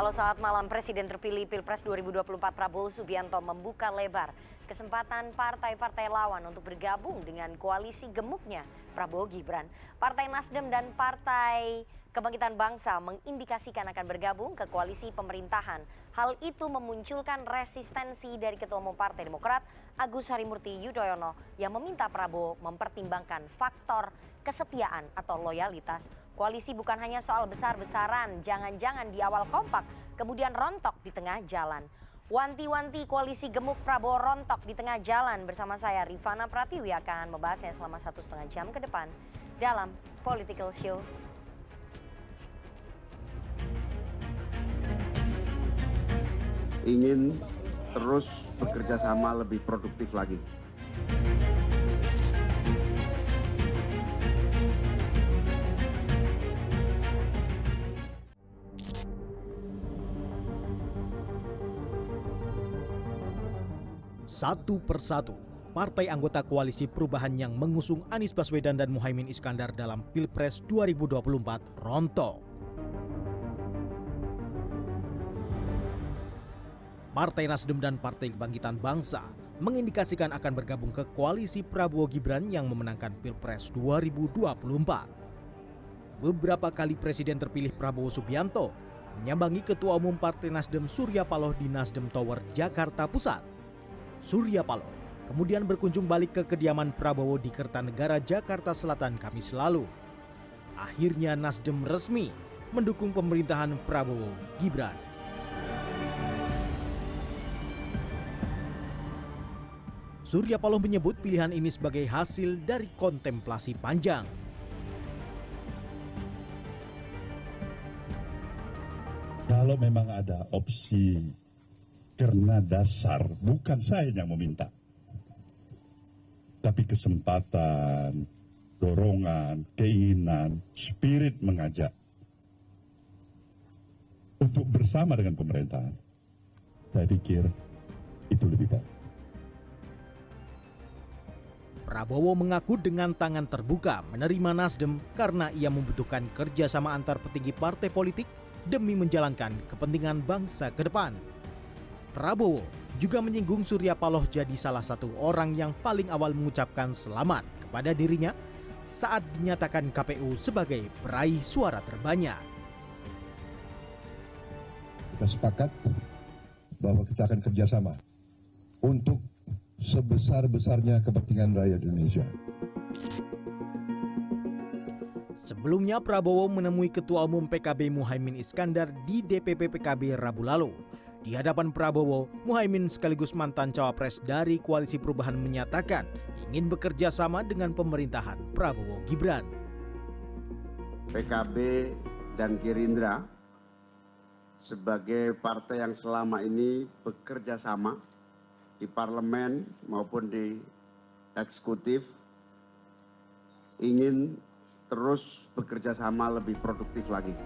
Halo, selamat malam. Presiden terpilih Pilpres 2024 Prabowo Subianto membuka lebar kesempatan partai-partai lawan untuk bergabung dengan koalisi gemuknya Prabowo Gibran. Partai Nasdem dan Partai Kebangkitan Bangsa mengindikasikan akan bergabung ke koalisi pemerintahan. Hal itu memunculkan resistensi dari Ketua Umum Partai Demokrat Agus Harimurti Yudhoyono yang meminta Prabowo mempertimbangkan faktor kesetiaan atau loyalitas. Koalisi bukan hanya soal besar-besaran, jangan-jangan di awal kompak, kemudian rontok di tengah jalan. Wanti-wanti koalisi gemuk Prabowo rontok di tengah jalan. Bersama saya Rifana Pratiwi akan membahasnya selama 1,5 jam ke depan dalam Political Show. Ingin terus bekerja sama lebih produktif lagi. Satu persatu, partai anggota koalisi perubahan yang mengusung Anies Baswedan dan Muhaimin Iskandar dalam Pilpres 2024 rontok. Partai Nasdem dan Partai Kebangkitan Bangsa mengindikasikan akan bergabung ke koalisi Prabowo Gibran yang memenangkan Pilpres 2024. Beberapa kali Presiden terpilih Prabowo Subianto menyambangi Ketua Umum Partai Nasdem Surya Paloh di Nasdem Tower, Jakarta Pusat. Surya Paloh kemudian berkunjung balik ke kediaman Prabowo di Kertanegara, Jakarta Selatan Kamis lalu. Akhirnya Nasdem resmi mendukung pemerintahan Prabowo Gibran. Surya Paloh menyebut pilihan ini sebagai hasil dari kontemplasi panjang. Kalau memang ada opsi karena dasar, bukan saya yang meminta. Tapi kesempatan, dorongan, keinginan, spirit mengajak untuk bersama dengan pemerintahan. Saya pikir itu lebih baik. Prabowo mengaku dengan tangan terbuka menerima Nasdem karena ia membutuhkan kerjasama antar petinggi partai politik demi menjalankan kepentingan bangsa ke depan. Prabowo juga menyinggung Surya Paloh jadi salah satu orang yang paling awal mengucapkan selamat kepada dirinya saat dinyatakan KPU sebagai peraih suara terbanyak. Kita sepakat bahwa kita akan kerjasama untuk sebesar-besarnya kepentingan rakyat Indonesia. Sebelumnya Prabowo menemui Ketua Umum PKB Muhaimin Iskandar di DPP PKB Rabu lalu. Di hadapan Prabowo, Muhaimin sekaligus mantan cawapres dari Koalisi Perubahan menyatakan ingin bekerja sama dengan pemerintahan Prabowo Gibran. PKB dan Gerindra sebagai partai yang selama ini bekerja sama di parlemen maupun di eksekutif ingin terus bekerja sama lebih produktif lagi.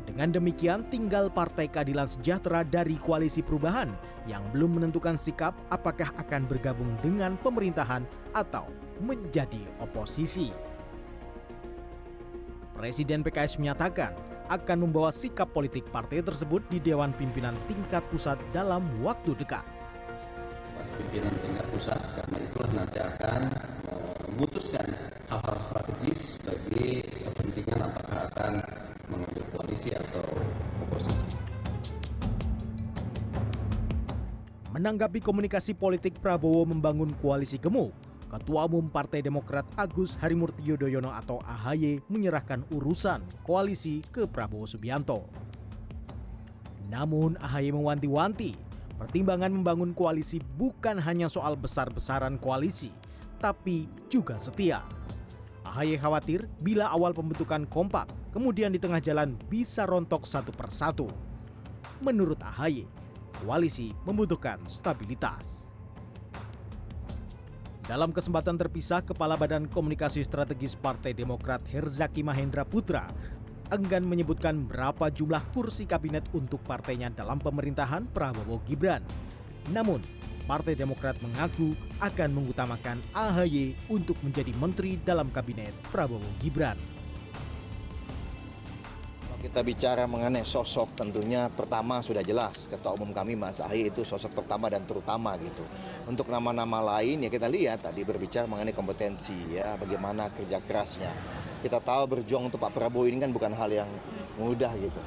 Dengan demikian tinggal Partai Keadilan Sejahtera dari Koalisi Perubahan yang belum menentukan sikap apakah akan bergabung dengan pemerintahan atau menjadi oposisi. Presiden PKS menyatakan akan membawa sikap politik partai tersebut di Dewan Pimpinan Tingkat Pusat dalam waktu dekat. Pimpinan tingkat pusat, karena itulah nanti akan memutuskan hal-hal strategis bagi kepentingan apakah akan mengambil koalisi atau oposisi. Menanggapi komunikasi politik Prabowo membangun koalisi gemuk, Ketua Umum Partai Demokrat Agus Harimurti Yudhoyono atau AHY menyerahkan urusan koalisi ke Prabowo Subianto. Namun AHY mewanti-wanti, pertimbangan membangun koalisi bukan hanya soal besar-besaran koalisi, tapi juga setia. AHY khawatir bila awal pembentukan kompak, kemudian di tengah jalan bisa rontok satu persatu. Menurut AHY, koalisi membutuhkan stabilitas. Dalam kesempatan terpisah, Kepala Badan Komunikasi Strategis Partai Demokrat Herzaki Mahendra Putra enggan menyebutkan berapa jumlah kursi kabinet untuk partainya dalam pemerintahan Prabowo Gibran. Namun, Partai Demokrat mengaku akan mengutamakan AHY untuk menjadi menteri dalam kabinet Prabowo Gibran. Kita bicara mengenai sosok, tentunya pertama sudah jelas Ketua Umum kami Mas Ahy itu sosok pertama dan terutama gitu. Untuk nama-nama lain ya kita lihat tadi berbicara mengenai kompetensi ya, bagaimana kerja kerasnya. Kita tahu berjuang untuk Pak Prabowo ini kan bukan hal yang mudah gitu.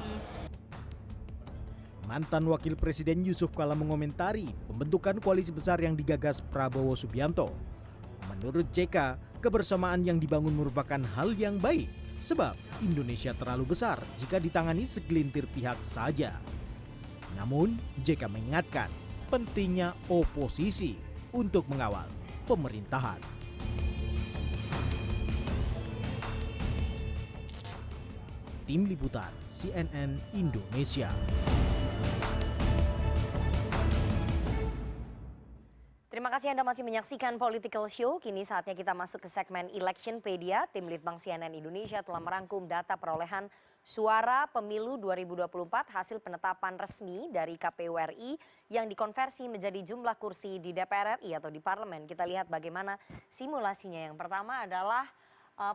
Mantan Wakil Presiden Yusuf Kala mengomentari pembentukan koalisi besar yang digagas Prabowo Subianto. Menurut JK, kebersamaan yang dibangun merupakan hal yang baik sebab Indonesia terlalu besar jika ditangani segelintir pihak saja. Namun, JK mengingatkan pentingnya oposisi untuk mengawal pemerintahan. Tim Liputan CNN Indonesia. Terima kasih Anda masih menyaksikan Political Show. Kini saatnya kita masuk ke segmen Electionpedia. Tim Litbang CNN Indonesia telah merangkum data perolehan suara pemilu 2024 hasil penetapan resmi dari KPU RI yang dikonversi menjadi jumlah kursi di DPR RI atau di parlemen. Kita lihat bagaimana simulasinya. Yang pertama adalah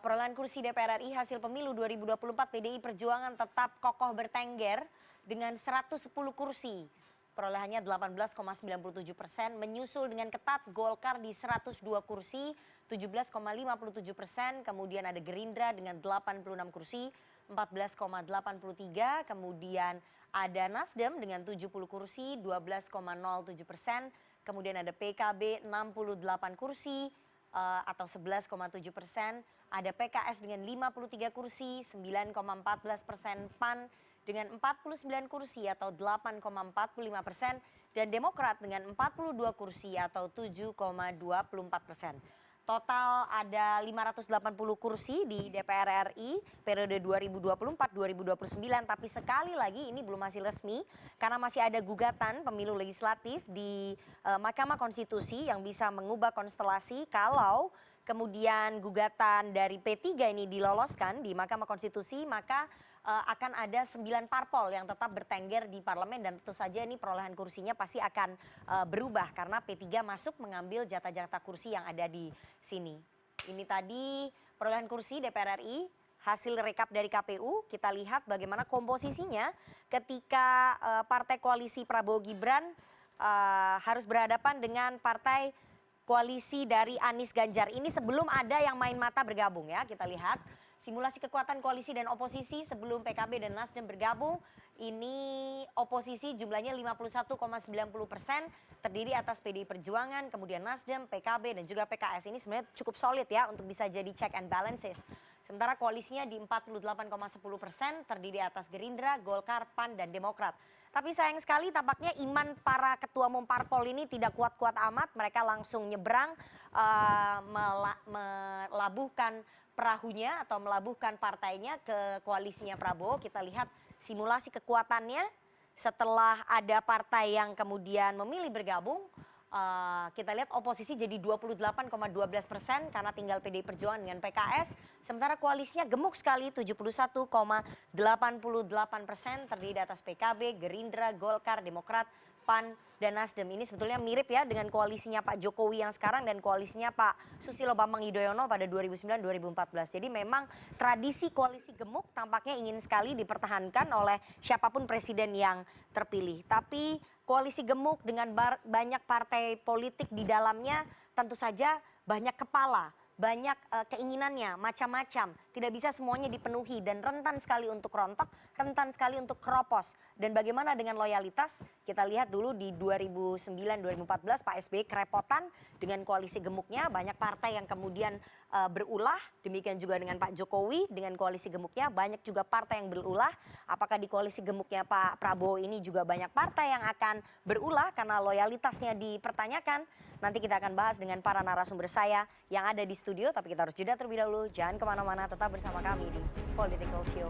perolehan kursi DPR RI hasil pemilu 2024. PDI Perjuangan tetap kokoh bertengger dengan 110 kursi. Perolehannya 18,97%, menyusul dengan ketat Golkar di 102 kursi, 17,57%, kemudian ada Gerindra dengan 86 kursi, 14,83%, kemudian ada Nasdem dengan 70 kursi, 12,07%, kemudian ada PKB 68 kursi atau 11,7%, ada PKS dengan 53 kursi, 9,14%, PAN dengan 49 kursi atau 8,45% dan Demokrat dengan 42 kursi atau 7,24%. Total ada 580 kursi di DPR RI periode 2024-2029, tapi sekali lagi ini belum hasil resmi karena masih ada gugatan pemilu legislatif di Mahkamah Konstitusi yang bisa mengubah konstelasi kalau kemudian gugatan dari P3 ini diloloskan di Mahkamah Konstitusi, maka akan ada 9 parpol yang tetap bertengger di parlemen dan tentu saja ini perolehan kursinya pasti akan berubah karena P3 masuk mengambil jatah-jatah kursi yang ada di sini. Ini tadi perolehan kursi DPR RI, hasil rekap dari KPU, kita lihat bagaimana komposisinya ketika partai koalisi Prabowo Gibran harus berhadapan dengan partai koalisi dari Anies Ganjar. Ini sebelum ada yang main mata bergabung ya, kita lihat. Simulasi kekuatan koalisi dan oposisi sebelum PKB dan Nasdem bergabung, ini oposisi jumlahnya 51,90%, terdiri atas PDI Perjuangan, kemudian Nasdem, PKB, dan juga PKS. Ini sebenarnya cukup solid ya untuk bisa jadi check and balances. Sementara koalisinya di 48,10%, terdiri atas Gerindra, Golkar, PAN, dan Demokrat. Tapi sayang sekali tampaknya iman para ketua umum parpol ini tidak kuat-kuat amat, mereka langsung nyebrang, melabuhkan perahunya atau melabuhkan partainya ke koalisinya Prabowo. Kita lihat simulasi kekuatannya setelah ada partai yang kemudian memilih bergabung. Kita lihat oposisi jadi 28,12% karena tinggal PDI Perjuangan dengan PKS. Sementara koalisinya gemuk sekali 71,88%, terdiri atas PKB, Gerindra, Golkar, Demokrat, PAN, dan Nasdem. Ini sebetulnya mirip ya dengan koalisinya Pak Jokowi yang sekarang dan koalisinya Pak Susilo Bambang Yudhoyono pada 2009-2014. Jadi memang tradisi koalisi gemuk tampaknya ingin sekali dipertahankan oleh siapapun presiden yang terpilih. Tapi koalisi gemuk dengan banyak partai politik di dalamnya tentu saja banyak kepala, banyak keinginannya, macam-macam. Tidak bisa semuanya dipenuhi dan rentan sekali untuk rontok, rentan sekali untuk keropos. Dan bagaimana dengan loyalitas? Kita lihat dulu di 2009-2014 Pak SBY kerepotan dengan koalisi gemuknya. Banyak partai yang kemudian berulah, demikian juga dengan Pak Jokowi dengan koalisi gemuknya. Banyak juga partai yang berulah. Apakah di koalisi gemuknya Pak Prabowo ini juga banyak partai yang akan berulah karena loyalitasnya dipertanyakan? Nanti kita akan bahas dengan para narasumber saya yang ada di studio, tapi kita harus jeda terlebih dahulu. Jangan kemana-mana, tetap bersama kami di Political Show.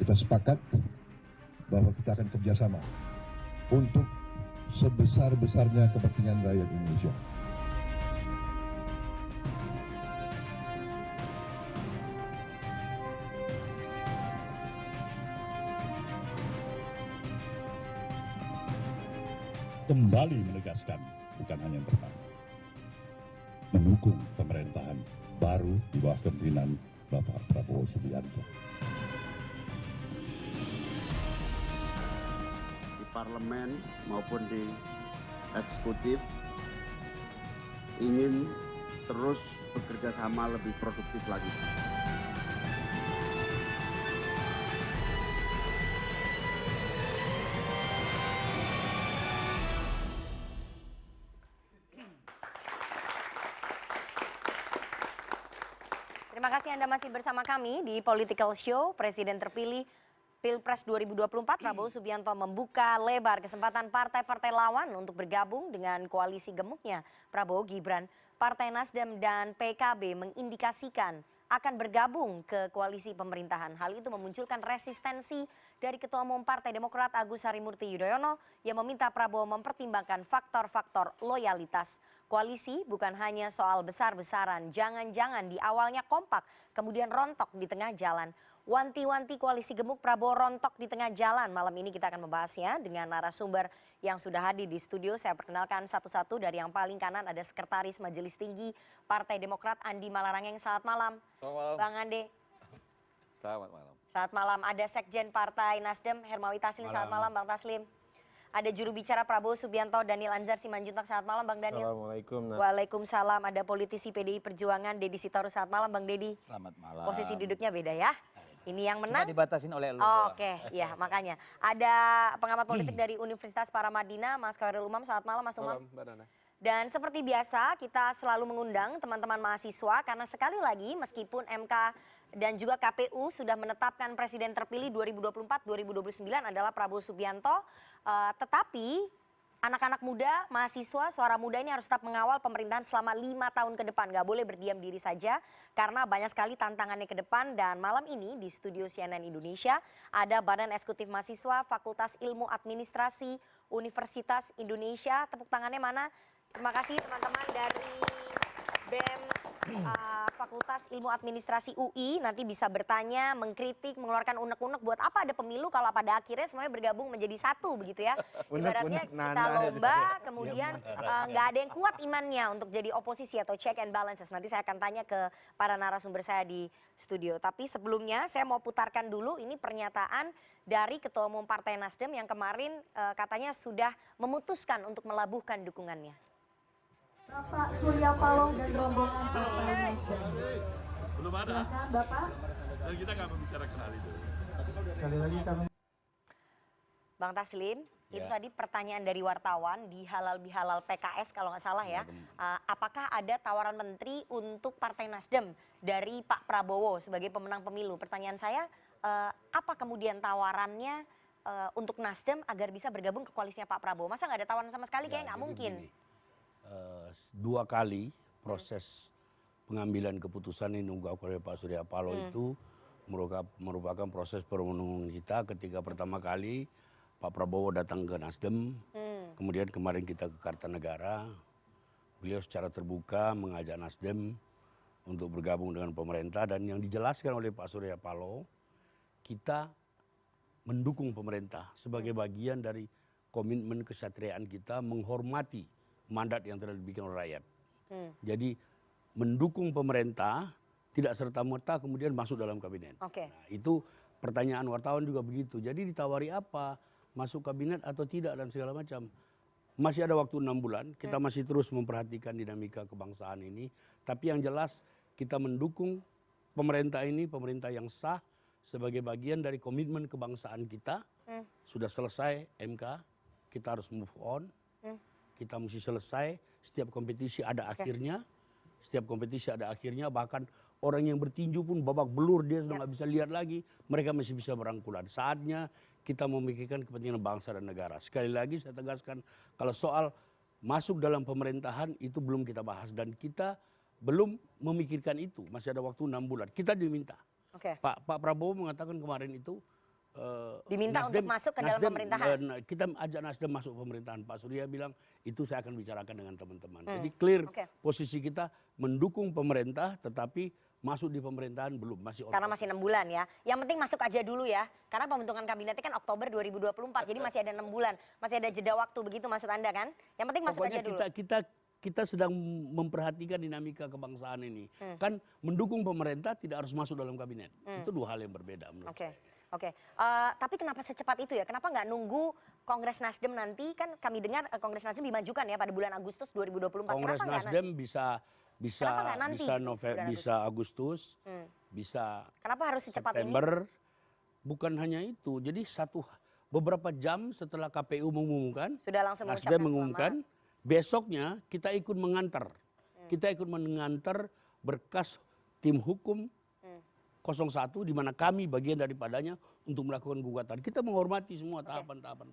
Kita sepakat bahwa kita akan kerjasama untuk sebesar-besarnya kepentingan rakyat Indonesia. Kembali menegaskan, bukan hanya yang pertama, mendukung pemerintahan baru di bawah kepemimpinan Bapak Prabowo Subianto. Di parlemen maupun di eksekutif ingin terus bekerja sama lebih produktif lagi. Terima kasih Anda masih bersama kami di Political Show. Presiden terpilih Pilpres 2024 Prabowo Subianto membuka lebar kesempatan partai-partai lawan untuk bergabung dengan koalisi gemuknya Prabowo Gibran. Partai Nasdem dan PKB mengindikasikan akan bergabung ke koalisi pemerintahan. Hal itu memunculkan resistensi dari Ketua Umum Partai Demokrat Agus Harimurti Yudhoyono yang meminta Prabowo mempertimbangkan faktor-faktor loyalitas. Koalisi bukan hanya soal besar-besaran, jangan-jangan di awalnya kompak, kemudian rontok di tengah jalan. Wanti-wanti koalisi gemuk Prabowo rontok di tengah jalan. Malam ini kita akan membahasnya dengan narasumber yang sudah hadir di studio. Saya perkenalkan satu-satu. Dari yang paling kanan ada Sekretaris Majelis Tinggi Partai Demokrat Andi Malarangeng. Selamat malam. Selamat malam. Bang Ande. Selamat malam. Selamat malam. Ada Sekjen Partai Nasdem Hermawi Taslim. Selamat malam Bang Taslim. Ada juru bicara Prabowo Subianto Daniel Anzar Simanjuntak. Selamat malam Bang Daniel. Assalamualaikum. Waalaikumsalam. Ada politisi PDI Perjuangan Deddy Sitorus. Selamat malam Bang Deddy. Selamat malam. Posisi duduknya beda ya. Ini yang menang. Cuma dibatasin oleh lu. Oke, ya makanya. Ada pengamat politik dari Universitas Paramadina, Mas Khairul Umam. Selamat malam Mas Umam. Malam, Mbak Nana. Dan seperti biasa kita selalu mengundang teman-teman mahasiswa karena sekali lagi meskipun MK dan juga KPU sudah menetapkan presiden terpilih 2024-2029 adalah Prabowo Subianto, tetapi anak-anak muda, mahasiswa, suara muda ini harus tetap mengawal pemerintahan selama 5 tahun ke depan. Gak boleh berdiam diri saja karena banyak sekali tantangannya ke depan. Dan malam ini di studio CNN Indonesia ada Badan Eksekutif Mahasiswa Fakultas Ilmu Administrasi Universitas Indonesia. Tepuk tangannya mana? Terima kasih teman-teman dari BEM Fakultas Ilmu Administrasi UI. Nanti bisa bertanya, mengkritik, mengeluarkan unek-unek buat apa ada pemilu kalau pada akhirnya semuanya bergabung menjadi satu begitu ya. Ibaratnya kita lomba kemudian nggak ada yang kuat imannya untuk jadi oposisi atau check and balances. Nanti saya akan tanya ke para narasumber saya di studio. Tapi sebelumnya saya mau putarkan dulu ini pernyataan dari Ketua Umum Partai Nasdem yang kemarin katanya sudah memutuskan untuk melabuhkan dukungannya. Bapak Surya Paloh dan rombongan Partai Nasdem. Belum ada. Silakan Bapak. Dan kita nggak membicarakan hal itu. Sekali lagi kami. Bang Taslim, itu tadi pertanyaan dari wartawan di halal bihalal PKS kalau nggak salah ya. Apakah ada tawaran menteri untuk Partai Nasdem dari Pak Prabowo sebagai pemenang pemilu? Pertanyaan saya, apa kemudian tawarannya untuk Nasdem agar bisa bergabung ke koalisinya Pak Prabowo? Masa nggak ada tawaran sama sekali? Kayaknya nggak mungkin. Dua kali proses pengambilan keputusan yang diungkapkan oleh Pak Surya Paloh itu merupakan proses perundungan kita ketika pertama kali Pak Prabowo datang ke Nasdem, kemudian kemarin kita ke Kartanegara, beliau secara terbuka mengajak Nasdem untuk bergabung dengan pemerintah dan yang dijelaskan oleh Pak Surya Paloh, kita mendukung pemerintah sebagai bagian dari komitmen kesatriaan kita menghormati mandat yang telah dibikin oleh rakyat. Jadi mendukung pemerintah tidak serta-merta kemudian masuk dalam kabinet. Oke. Nah, itu pertanyaan wartawan juga begitu. Jadi ditawari apa? Masuk kabinet atau tidak dan segala macam. Masih ada waktu 6 bulan. Kita masih terus memperhatikan dinamika kebangsaan ini. Tapi yang jelas kita mendukung pemerintah ini, pemerintah yang sah sebagai bagian dari komitmen kebangsaan kita. Sudah selesai MK, kita harus move on. Kita mesti selesai, setiap kompetisi ada akhirnya, setiap kompetisi ada akhirnya, bahkan orang yang bertinju pun babak belur, dia sudah nggak bisa lihat lagi, mereka masih bisa berangkulan. Saatnya kita memikirkan kepentingan bangsa dan negara. Sekali lagi saya tegaskan, kalau soal masuk dalam pemerintahan itu belum kita bahas dan kita belum memikirkan itu, masih ada waktu 6 bulan. Kita diminta. Pak Prabowo mengatakan kemarin itu, Diminta untuk masuk ke dalam pemerintahan. Kita ajak Nasdem masuk pemerintahan. Pak Surya bilang itu saya akan bicarakan dengan teman-teman. Jadi clear posisi kita mendukung pemerintah, tetapi masuk di pemerintahan belum, masih karena masih 6 bulan ya. Yang penting masuk aja dulu ya. Karena pembentukan kabinetnya kan Oktober 2024. Jadi masih ada 6 bulan. Masih ada jeda waktu, begitu maksud Anda kan? Yang penting masuk aja dulu. Kita sedang memperhatikan dinamika kebangsaan ini. Kan mendukung pemerintah tidak harus masuk dalam kabinet. Itu dua hal yang berbeda menurut saya. Oke. Tapi kenapa secepat itu ya? Kenapa nggak nunggu Kongres Nasdem nanti? Kan kami dengar Kongres Nasdem dimajukan ya pada bulan Agustus 2024. Kongres Nasdem bisa Agustus, bisa kenapa harus secepat September. Bukan hanya itu. Jadi beberapa jam setelah KPU mengumumkan, sudah langsung Nasdem mengumumkan, besoknya kita ikut mengantar. Kita ikut mengantar berkas tim hukum 01 di mana kami bagian daripadanya untuk melakukan gugatan. Kita menghormati semua tahapan-tahapan.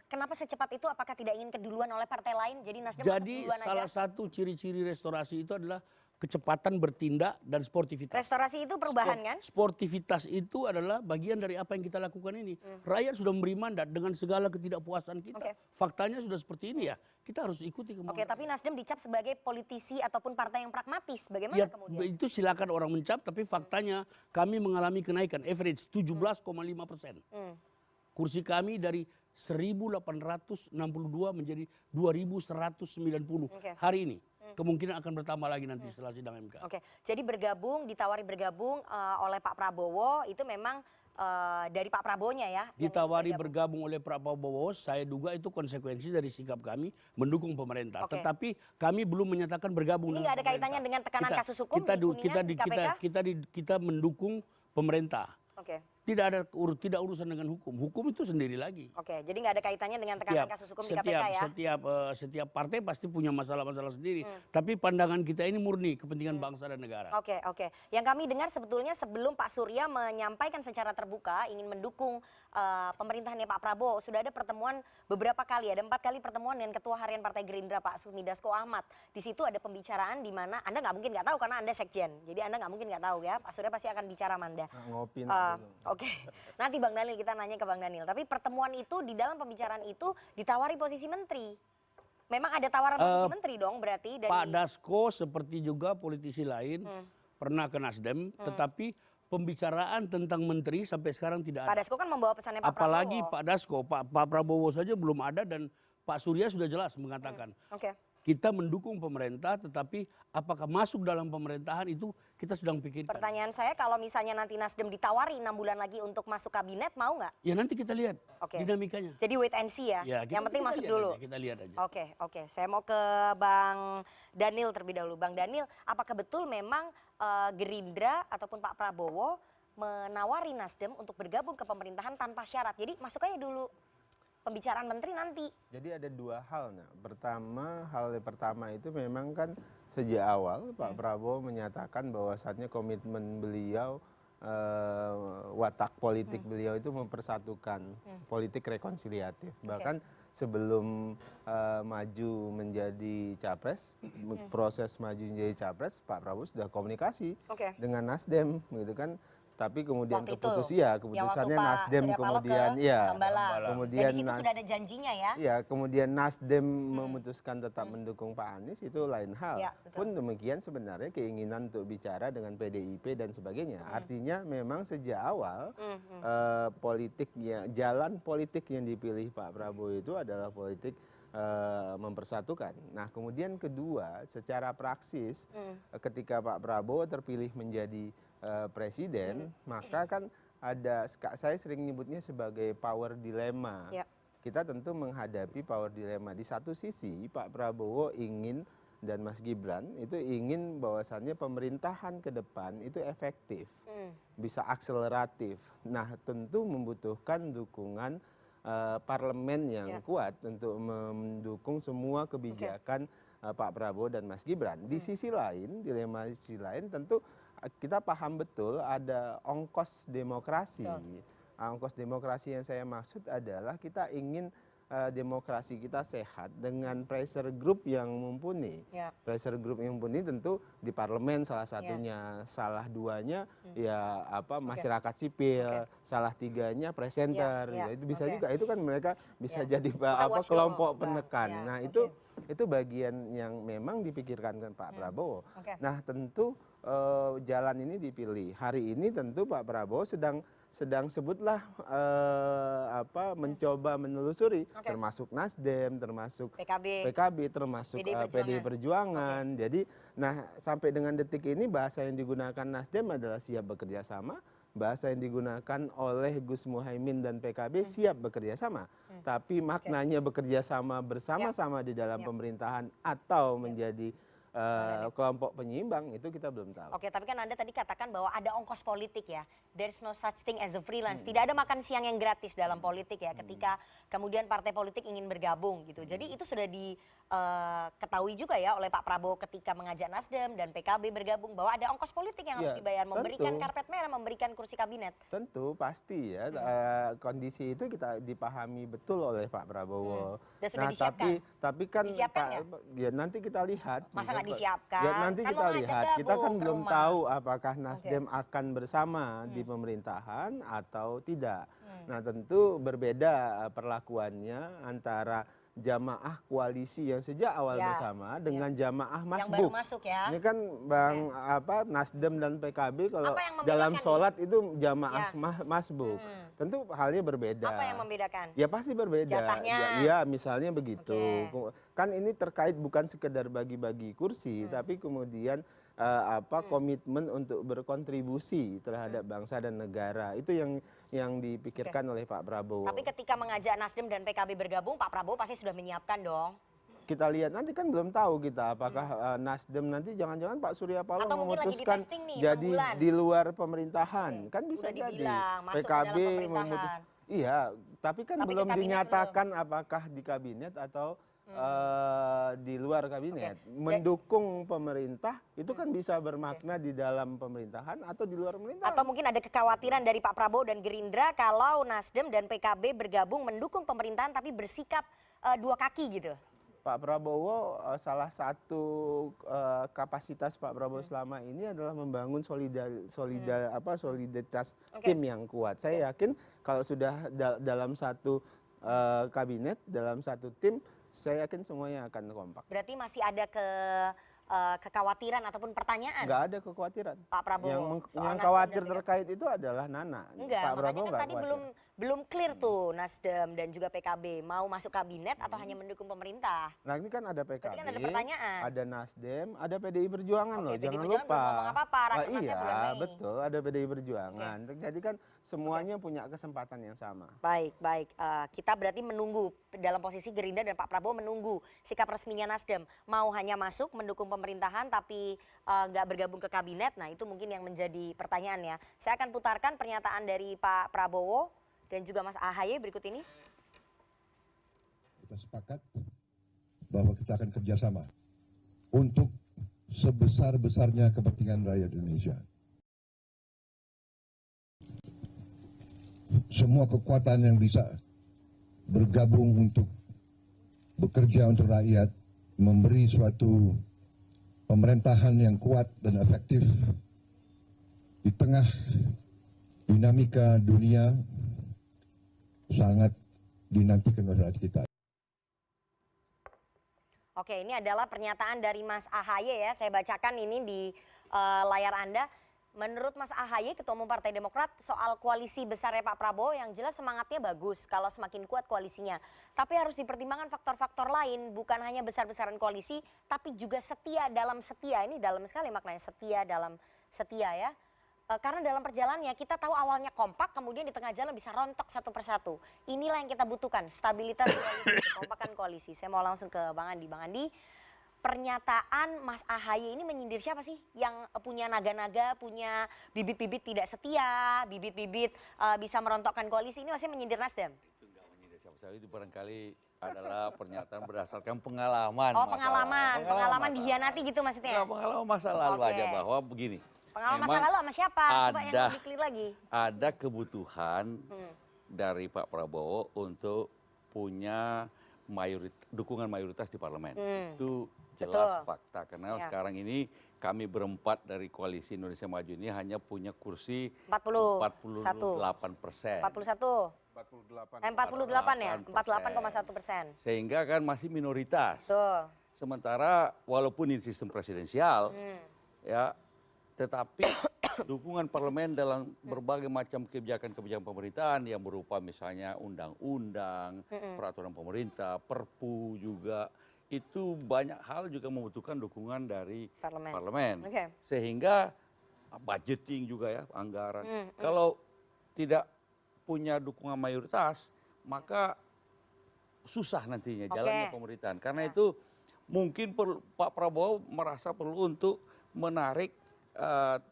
Kenapa secepat itu? Apakah tidak ingin keduluan oleh partai lain? Jadi Nasdem masuk duluan salah satu ciri-ciri restorasi itu adalah kecepatan bertindak dan sportivitas. Restorasi itu perubahan kan? Sportivitas itu adalah bagian dari apa yang kita lakukan ini. Rakyat sudah memberi mandat dengan segala ketidakpuasan kita. Faktanya sudah seperti ini ya. Kita harus ikuti kemauan. Tapi Nasdem dicap sebagai politisi ataupun partai yang pragmatis. Bagaimana kemudian? Itu silakan orang mencap, tapi faktanya kami mengalami kenaikan average 17,5%. Kursi kami dari 1.862 menjadi 2.190 hari ini. Kemungkinan akan bertambah lagi nanti setelah sidang MK. Jadi ditawari bergabung oleh Pak Prabowo itu memang dari Pak Prabowo-nya ya? Ditawari bergabung oleh Pak Prabowo, saya duga itu konsekuensi dari sikap kami mendukung pemerintah. Tetapi kami belum menyatakan bergabung. Ini nggak ada kaitannya dengan tekanan kasus hukum di KPK? Kita mendukung pemerintah. Tidak urusan dengan hukum. Hukum itu sendiri lagi. Jadi nggak ada kaitannya dengan tekanan kasus hukum di KPK ya? Setiap partai pasti punya masalah-masalah sendiri. Tapi pandangan kita ini murni kepentingan bangsa dan negara. Yang kami dengar sebetulnya sebelum Pak Surya menyampaikan secara terbuka ingin mendukung pemerintahannya Pak Prabowo, sudah ada pertemuan beberapa kali, ada 4 kali pertemuan dengan Ketua Harian Partai Gerindra Pak Sufmi Dasko Ahmad. Di situ ada pembicaraan di mana Anda nggak mungkin nggak tahu karena Anda sekjen. Jadi Anda nggak mungkin nggak tahu ya. Pak Surya pasti akan bicara Manda. Ngopi Nanti Bang Daniel, kita nanya ke Bang Daniel. Tapi pertemuan itu, di dalam pembicaraan itu ditawari posisi menteri. Memang ada tawaran posisi menteri dong berarti dari... Pak Dasko seperti juga politisi lain pernah ke Nasdem, tetapi pembicaraan tentang menteri sampai sekarang tidak ada. Pak Dasko kan membawa pesannya Pak Prabowo. Apalagi Pak Dasko, Pak Prabowo saja belum ada dan Pak Surya sudah jelas mengatakan. Kita mendukung pemerintah, tetapi apakah masuk dalam pemerintahan itu kita sedang pikirkan. Pertanyaan saya, kalau misalnya nanti Nasdem ditawari 6 bulan lagi untuk masuk kabinet, mau nggak? Ya nanti kita lihat dinamikanya. Jadi wait and see ya? Yang penting masuk dulu? Kita lihat aja. Oke. Saya mau ke Bang Daniel terlebih dahulu. Bang Daniel, apakah betul memang Gerindra ataupun Pak Prabowo menawari Nasdem untuk bergabung ke pemerintahan tanpa syarat? Jadi masuk aja dulu. Pembicaraan menteri nanti. Jadi ada dua hal. Hal yang pertama itu memang kan sejak awal Pak Prabowo menyatakan bahwasannya komitmen beliau, watak politik beliau itu mempersatukan politik rekonsiliatif. Bahkan sebelum maju menjadi capres, proses maju menjadi capres, Pak Prabowo sudah komunikasi dengan Nasdem, gitu kan. Tapi kemudian keputusannya Nasdem kemudian kemudian di situ sudah ada janjinya ya. Ya, kemudian Nasdem memutuskan tetap mendukung Pak Anies itu lain hal. Pun demikian sebenarnya keinginan untuk bicara dengan PDIP dan sebagainya. Artinya memang sejak awal jalan politik yang dipilih Pak Prabowo itu adalah politik mempersatukan. Nah, kemudian kedua, secara praksis ketika Pak Prabowo terpilih menjadi presiden, maka kan ada, saya sering nyebutnya sebagai power dilemma. Kita tentu menghadapi power dilemma. Di satu sisi Pak Prabowo ingin dan Mas Gibran itu ingin bahwasannya pemerintahan ke depan itu efektif, bisa akseleratif. Nah, tentu membutuhkan dukungan parlemen yang kuat untuk mendukung semua kebijakan Pak Prabowo dan Mas Gibran. Di sisi lain, dilema sisi lain tentu kita paham betul ada ongkos demokrasi. Ongkos demokrasi yang saya maksud adalah kita ingin demokrasi kita sehat dengan pressure group yang mumpuni. Pressure group yang mumpuni tentu di parlemen salah satunya, salah duanya ya masyarakat sipil, salah tiganya presenter. Ya, itu bisa juga, itu kan mereka bisa jadi kelompok penekan. Nah, itu bagian yang memang dipikirkan kan Pak Prabowo. Nah, tentu jalan ini dipilih. Hari ini tentu Pak Prabowo sedang sebutlah mencoba menelusuri, termasuk Nasdem, termasuk PKB, termasuk PDI Perjuangan. Jadi, nah sampai dengan detik ini bahasa yang digunakan Nasdem adalah siap bekerja sama. Bahasa yang digunakan oleh Gus Muhaimin dan PKB siap bekerja sama. Tapi maknanya bekerja sama bersama-sama di dalam pemerintahan atau menjadi kelompok penyeimbang itu kita belum tahu. Oke, tapi kan Anda tadi katakan bahwa ada ongkos politik ya. There's no such thing as a freelance. Tidak ada makan siang yang gratis dalam politik ya. Ketika kemudian partai politik ingin bergabung gitu. Jadi itu sudah diketahui juga ya oleh Pak Prabowo ketika mengajak Nasdem dan PKB bergabung bahwa ada ongkos politik yang harus dibayar, memberikan karpet merah, memberikan kursi kabinet. Tentu pasti ya. Kondisi itu kita dipahami betul oleh Pak Prabowo. Dan sudah disiapkan. Tapi kan ya nanti kita lihat. Masa nggak disiapkan? Ya, nanti kan kita lihat. Kita kan belum tahu apakah Nasdem akan bersama di pemerintahan atau tidak. Nah, tentu berbeda perlakuannya antara jamaah koalisi yang sejak awal bersama dengan jamaah masbuk. Yang baru masuk ya. Ini kan Nasdem dan PKB kalau dalam sholat itu jamaah masbuk. Tentu halnya berbeda. Apa yang membedakan? Ya pasti berbeda. Jatahnya. Ya misalnya begitu. Kan ini terkait bukan sekedar bagi-bagi kursi, tapi kemudian komitmen untuk berkontribusi terhadap bangsa dan negara. Itu yang dipikirkan oleh Pak Prabowo. Tapi ketika mengajak Nasdem dan PKB bergabung, Pak Prabowo pasti sudah menyiapkan dong. Kita lihat nanti kan belum tahu kita apakah Nasdem nanti jangan-jangan Pak Surya Paloh memutuskan jadi di luar pemerintahan. Kan bisa jadi. PKB memutuskan. Iya, tapi kan belum dinyatakan apakah di kabinet atau di luar kabinet. Mendukung pemerintah itu kan bisa bermakna di dalam pemerintahan atau di luar pemerintahan. Atau mungkin ada kekhawatiran dari Pak Prabowo dan Gerindra kalau Nasdem dan PKB bergabung mendukung pemerintahan tapi bersikap dua kaki gitu. Pak Prabowo salah satu kapasitas Pak Prabowo selama ini adalah membangun soliditas tim yang kuat. Saya yakin kalau sudah dalam satu kabinet, dalam satu tim, saya yakin semuanya akan kompak. Berarti masih ada kekhawatiran ataupun pertanyaan? Enggak ada kekhawatiran. Pak Prabowo. Yang khawatir terkait itu adalah Nana. Enggak, Pak Prabowo kan tadi belum clear tuh Nasdem dan juga PKB mau masuk kabinet atau hanya mendukung pemerintah. Nah ini kan ada PKB, kan ada pertanyaan. Ada Nasdem, ada PDI Perjuangan loh, jangan PDI lupa. Belum ngomong apa-apa, iya betul, ada PDI Perjuangan. Jadi kan semuanya punya kesempatan yang sama. Baik. Kita berarti menunggu dalam posisi Gerindra dan Pak Prabowo menunggu sikap resminya Nasdem. Mau hanya masuk mendukung pemerintahan tapi nggak bergabung ke kabinet. Nah itu mungkin yang menjadi pertanyaannya. Saya akan putarkan pernyataan dari Pak Prabowo dan juga Mas AHY berikut ini. Kita sepakat bahwa kita akan kerjasama untuk sebesar-besarnya kepentingan rakyat Indonesia. Semua kekuatan yang bisa bergabung untuk bekerja untuk rakyat, memberi suatu pemerintahan yang kuat dan efektif di tengah dinamika dunia sangat dinantikan oleh rakyat kita. Oke, ini adalah pernyataan dari Mas AHY ya. Saya bacakan ini di layar Anda. Menurut Mas AHY, Ketua Umum Partai Demokrat, soal koalisi besarnya Pak Prabowo yang jelas semangatnya bagus kalau semakin kuat koalisinya. Tapi harus dipertimbangkan faktor-faktor lain, bukan hanya besar-besaran koalisi, tapi juga setia dalam setia. Ini dalam sekali maknanya setia dalam setia ya. Karena dalam perjalanannya kita tahu awalnya kompak, kemudian di tengah jalan bisa rontok satu persatu. Inilah yang kita butuhkan, stabilitas koalisi, kekompakan koalisi. Saya mau langsung ke Bang Andi. Bang Andi, pernyataan Mas AHY ini menyindir siapa sih? Yang punya naga-naga, punya bibit-bibit tidak setia, bibit-bibit bisa merontokkan koalisi. Ini maksudnya menyindir Nasdem? Itu enggak menyindir siapa-siapa, itu barangkali adalah pernyataan berdasarkan pengalaman. Oh pengalaman dihianati gitu maksudnya? Enggak, pengalaman masa lalu aja bahwa begini. Pengalaman masa lalu sama siapa? Coba yang lebih clear lagi. Ada kebutuhan dari Pak Prabowo untuk punya dukungan mayoritas di parlemen. Itu jelas fakta, karena sekarang ini kami berempat dari Koalisi Indonesia Maju ini hanya punya kursi 48%. 41. 48 ya, 48,1%. Sehingga kan masih minoritas. Betul. Sementara walaupun ini sistem presidensial, ya, tetapi dukungan parlemen dalam berbagai macam kebijakan-kebijakan pemerintahan yang berupa misalnya undang-undang, peraturan pemerintah, perpu juga, itu banyak hal juga membutuhkan dukungan dari parlemen. Sehingga budgeting juga ya, anggaran. Kalau tidak punya dukungan mayoritas, maka susah nantinya jalannya pemerintahan. Karena itu mungkin Pak Prabowo merasa perlu untuk menarik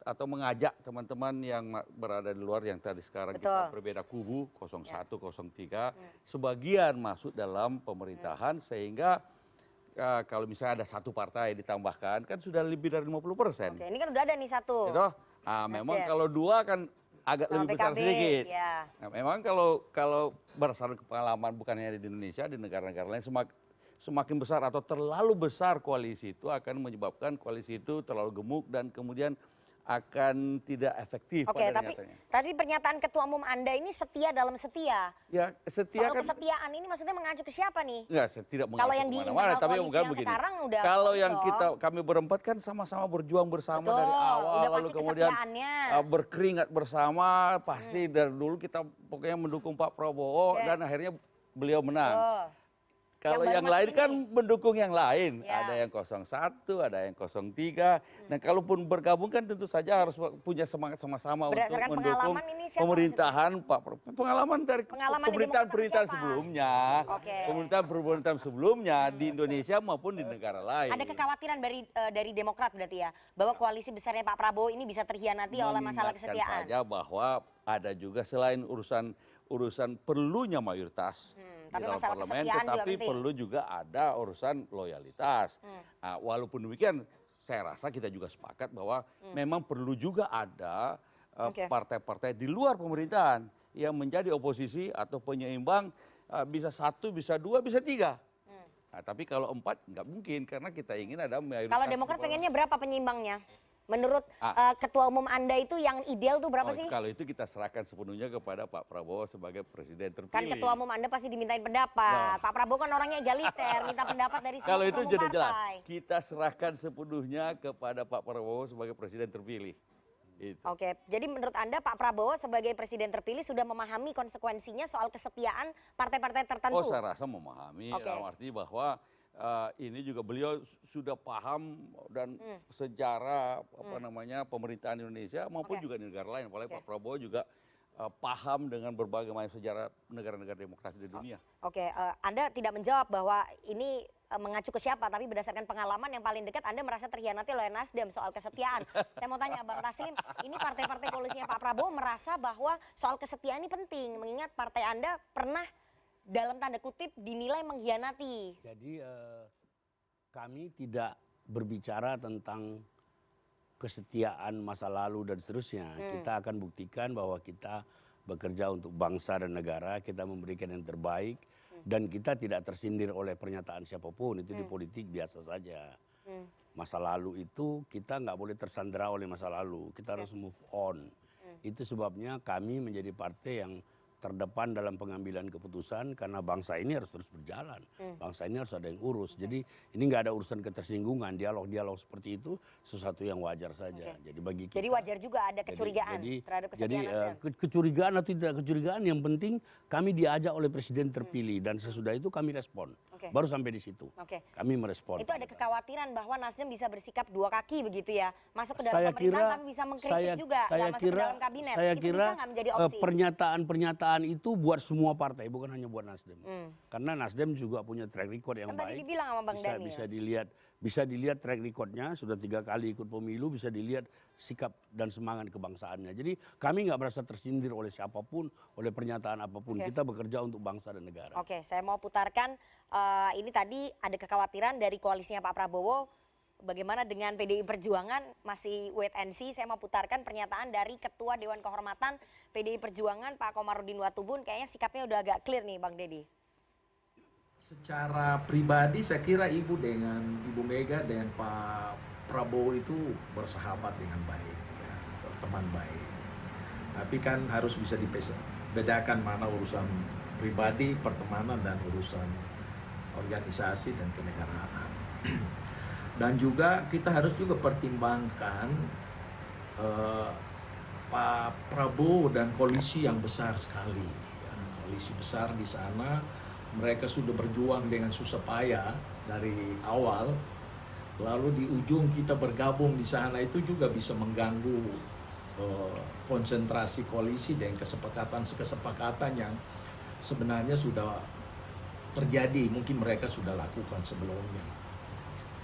atau mengajak teman-teman yang berada di luar yang tadi sekarang kita berbeda kubu 01, 03, sebagian masuk dalam pemerintahan sehingga kalau misalnya ada satu partai ditambahkan kan sudah lebih dari 50%. Oke, ini kan udah ada nih satu. Gitu? Memang kalau dua kan agak lebih besar sedikit. Nah, memang kalau berdasarkan pengalaman bukan hanya di Indonesia, di negara-negara lain semakin besar atau terlalu besar koalisi itu akan menyebabkan koalisi itu terlalu gemuk dan kemudian akan tidak efektif. Oke, tapi tadi pernyataan Ketua Umum Anda ini setia dalam setia. Ya, setia kan. Kesetiaan ini maksudnya mengacu ke siapa nih? Enggak, tidak mengacu kalau yang di internal tapi koalisi yang begini. Sekarang udah kalau yang kami berempat kan sama-sama berjuang bersama dari awal, lalu kemudian berkeringat bersama, pasti dari dulu kita pokoknya mendukung Pak Prabowo dan akhirnya beliau menang. Kalau yang lain kan mendukung yang lain, ada yang 01, ada yang 03. Nah, kalaupun bergabung kan tentu saja harus punya semangat sama-sama untuk mendukung pemerintahan Pak Prabowo. Pengalaman dari pemerintahan sebelumnya, pemerintahan sebelumnya di Indonesia maupun di negara lain. Ada kekhawatiran dari Demokrat berarti ya, bahwa koalisi besarnya Pak Prabowo ini bisa terhianati oleh masalah kesetiaan. Saja bahwa ada juga selain urusan perlunya mayoritas di dalam parlemen, tetapi perlu juga ada urusan loyalitas. Nah, walaupun demikian, saya rasa kita juga sepakat bahwa memang perlu juga ada partai-partai di luar pemerintahan yang menjadi oposisi atau penyeimbang, bisa satu, bisa dua, bisa tiga. Nah, tapi kalau empat nggak mungkin karena kita ingin ada mayoritas. Kalau Demokrat pengennya berapa penyeimbangnya? Menurut Ketua Umum Anda itu yang ideal tuh berapa sih? Kalau itu kita serahkan sepenuhnya kepada Pak Prabowo sebagai presiden terpilih. Kan Ketua Umum Anda pasti dimintain pendapat. Pak Prabowo kan orangnya egaliter, minta pendapat dari semua Kalau itu umum jadi partai. jelas, kita serahkan sepenuhnya kepada Pak Prabowo sebagai presiden terpilih. Oke, jadi menurut Anda Pak Prabowo sebagai presiden terpilih sudah memahami konsekuensinya soal kesetiaan partai-partai tertentu? Oh, saya rasa memahami, dalam arti bahwa ini juga beliau sudah paham dan sejarah pemerintahan Indonesia maupun juga di negara lain. Apalagi Pak Prabowo juga paham dengan berbagai macam sejarah negara-negara demokrasi di dunia. Oke, Anda tidak menjawab bahwa ini mengacu ke siapa, tapi berdasarkan pengalaman yang paling dekat Anda merasa terhianati oleh Nasdem soal kesetiaan. Saya mau tanya Bang Taslim, ini partai-partai koalisinya Pak Prabowo merasa bahwa soal kesetiaan ini penting, mengingat partai Anda pernah dalam tanda kutip dinilai mengkhianati. Jadi kami tidak berbicara tentang kesetiaan masa lalu dan seterusnya. Kita akan buktikan bahwa kita bekerja untuk bangsa dan negara, kita memberikan yang terbaik dan kita tidak tersindir oleh pernyataan siapapun. Itu di politik biasa saja. Masa lalu itu kita nggak boleh tersandera oleh masa lalu. Kita harus move on. Itu sebabnya kami menjadi partai yang terdepan dalam pengambilan keputusan karena bangsa ini harus terus berjalan. Bangsa ini harus ada yang urus. Jadi ini nggak ada urusan ketersinggungan. Dialog-dialog seperti itu sesuatu yang wajar saja. Jadi bagi kita. Jadi wajar juga ada kecurigaan terhadap kesetiaan Nasdem. Kecurigaan atau tidak kecurigaan yang penting kami diajak oleh presiden terpilih dan sesudah itu kami respon. Baru sampai di situ. Kami merespon. Itu ada kekhawatiran bahwa Nasdem bisa bersikap dua kaki begitu ya. Masuk ke dalam pemerintahan tapi bisa mengkritik juga. Masuk ke dalam kabinet. Saya itu kira bisa nggak menjadi opsi? Pernyataan itu buat semua partai, bukan hanya buat Nasdem. Karena Nasdem juga punya track record yang baik. Tadi dibilang sama Bang Dhani. Bisa dilihat track recordnya, sudah 3 kali ikut pemilu, bisa dilihat sikap dan semangat kebangsaannya. Jadi kami nggak merasa tersindir oleh siapapun, oleh pernyataan apapun. Kita bekerja untuk bangsa dan negara. Oke, saya mau putarkan ini tadi ada kekhawatiran dari koalisinya Pak Prabowo. Bagaimana dengan PDI Perjuangan, masih wait and see. Saya mau putarkan pernyataan dari Ketua Dewan Kehormatan PDI Perjuangan Pak Komarudin Watubun. Kayaknya sikapnya udah agak clear nih Bang Deddy. Secara pribadi saya kira Ibu Mega dengan Pak Prabowo itu bersahabat dengan baik, ya, berteman baik. Tapi kan harus bisa dibedakan mana urusan pribadi, pertemanan, dan urusan organisasi dan kenegaraan. Dan juga kita harus juga pertimbangkan Pak Prabowo dan koalisi yang besar sekali. Ya, koalisi besar di sana, mereka sudah berjuang dengan susah payah dari awal. Lalu di ujung kita bergabung di sana itu juga bisa mengganggu konsentrasi koalisi dan kesepakatan yang sebenarnya sudah terjadi, mungkin mereka sudah lakukan sebelumnya.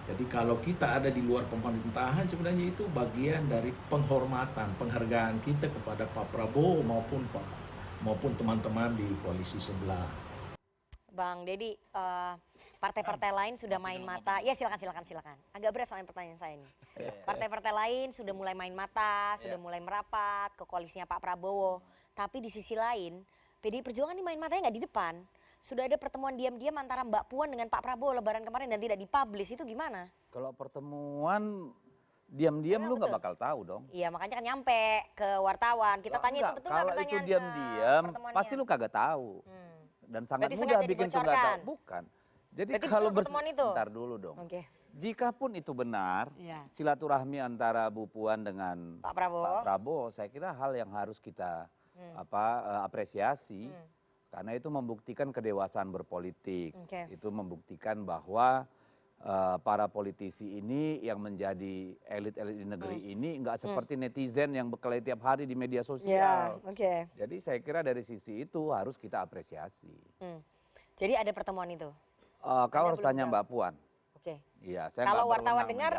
Jadi kalau kita ada di luar pemerintahan, sebenarnya itu bagian dari penghormatan, penghargaan kita kepada Pak Prabowo maupun teman-teman di koalisi sebelah. Bang Deddy, partai-partai lain sudah main mata. Ya silakan. Agak berat soalnya pertanyaan saya ini. Partai-partai lain sudah mulai main mata, sudah mulai merapat ke koalisinya Pak Prabowo. Tapi di sisi lain, PDI Perjuangan ini main matanya nggak di depan. Sudah ada pertemuan diam-diam antara Mbak Puan dengan Pak Prabowo Lebaran kemarin dan tidak dipublish, itu gimana? Kalau pertemuan diam-diam lu nggak bakal tahu dong. Iya, makanya kan nyampe ke wartawan. Kita tanya itu betul nggak pertanyaan? Kalau itu diam-diam, pasti lu kagak tahu. Dan sangat mudah bikin tuh nggak tahu. Bukan. Jadi kalau bentar dulu dong. Jikapun itu benar, silaturahmi antara Bu Puan dengan Pak Prabowo, saya kira hal yang harus kita apresiasi. Karena itu membuktikan kedewasaan berpolitik. Itu membuktikan bahwa para politisi ini yang menjadi elit-elit di negeri ini nggak seperti netizen yang berkelahi tiap hari di media sosial. Jadi saya kira dari sisi itu harus kita apresiasi. Jadi ada pertemuan itu? Kau harus tanya Mbak Puan. Iya, saya kalau wartawan dengar,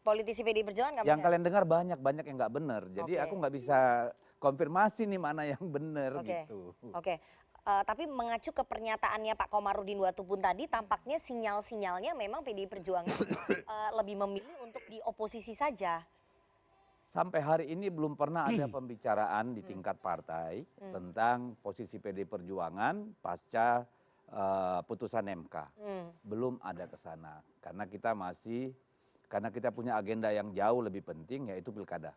politisi PDI Perjuangan nggak benar? Yang kalian dengar banyak yang nggak benar. Jadi aku nggak bisa konfirmasi nih mana yang benar gitu. Tapi mengacu ke pernyataannya Pak Komarudin Watubun tadi, tampaknya sinyal-sinyalnya memang PDI Perjuangan lebih memilih untuk di oposisi saja. Sampai hari ini belum pernah ada pembicaraan di tingkat partai tentang posisi PDI Perjuangan pasca putusan MK. Belum ada ke sana. Karena kita punya agenda yang jauh lebih penting, yaitu pilkada.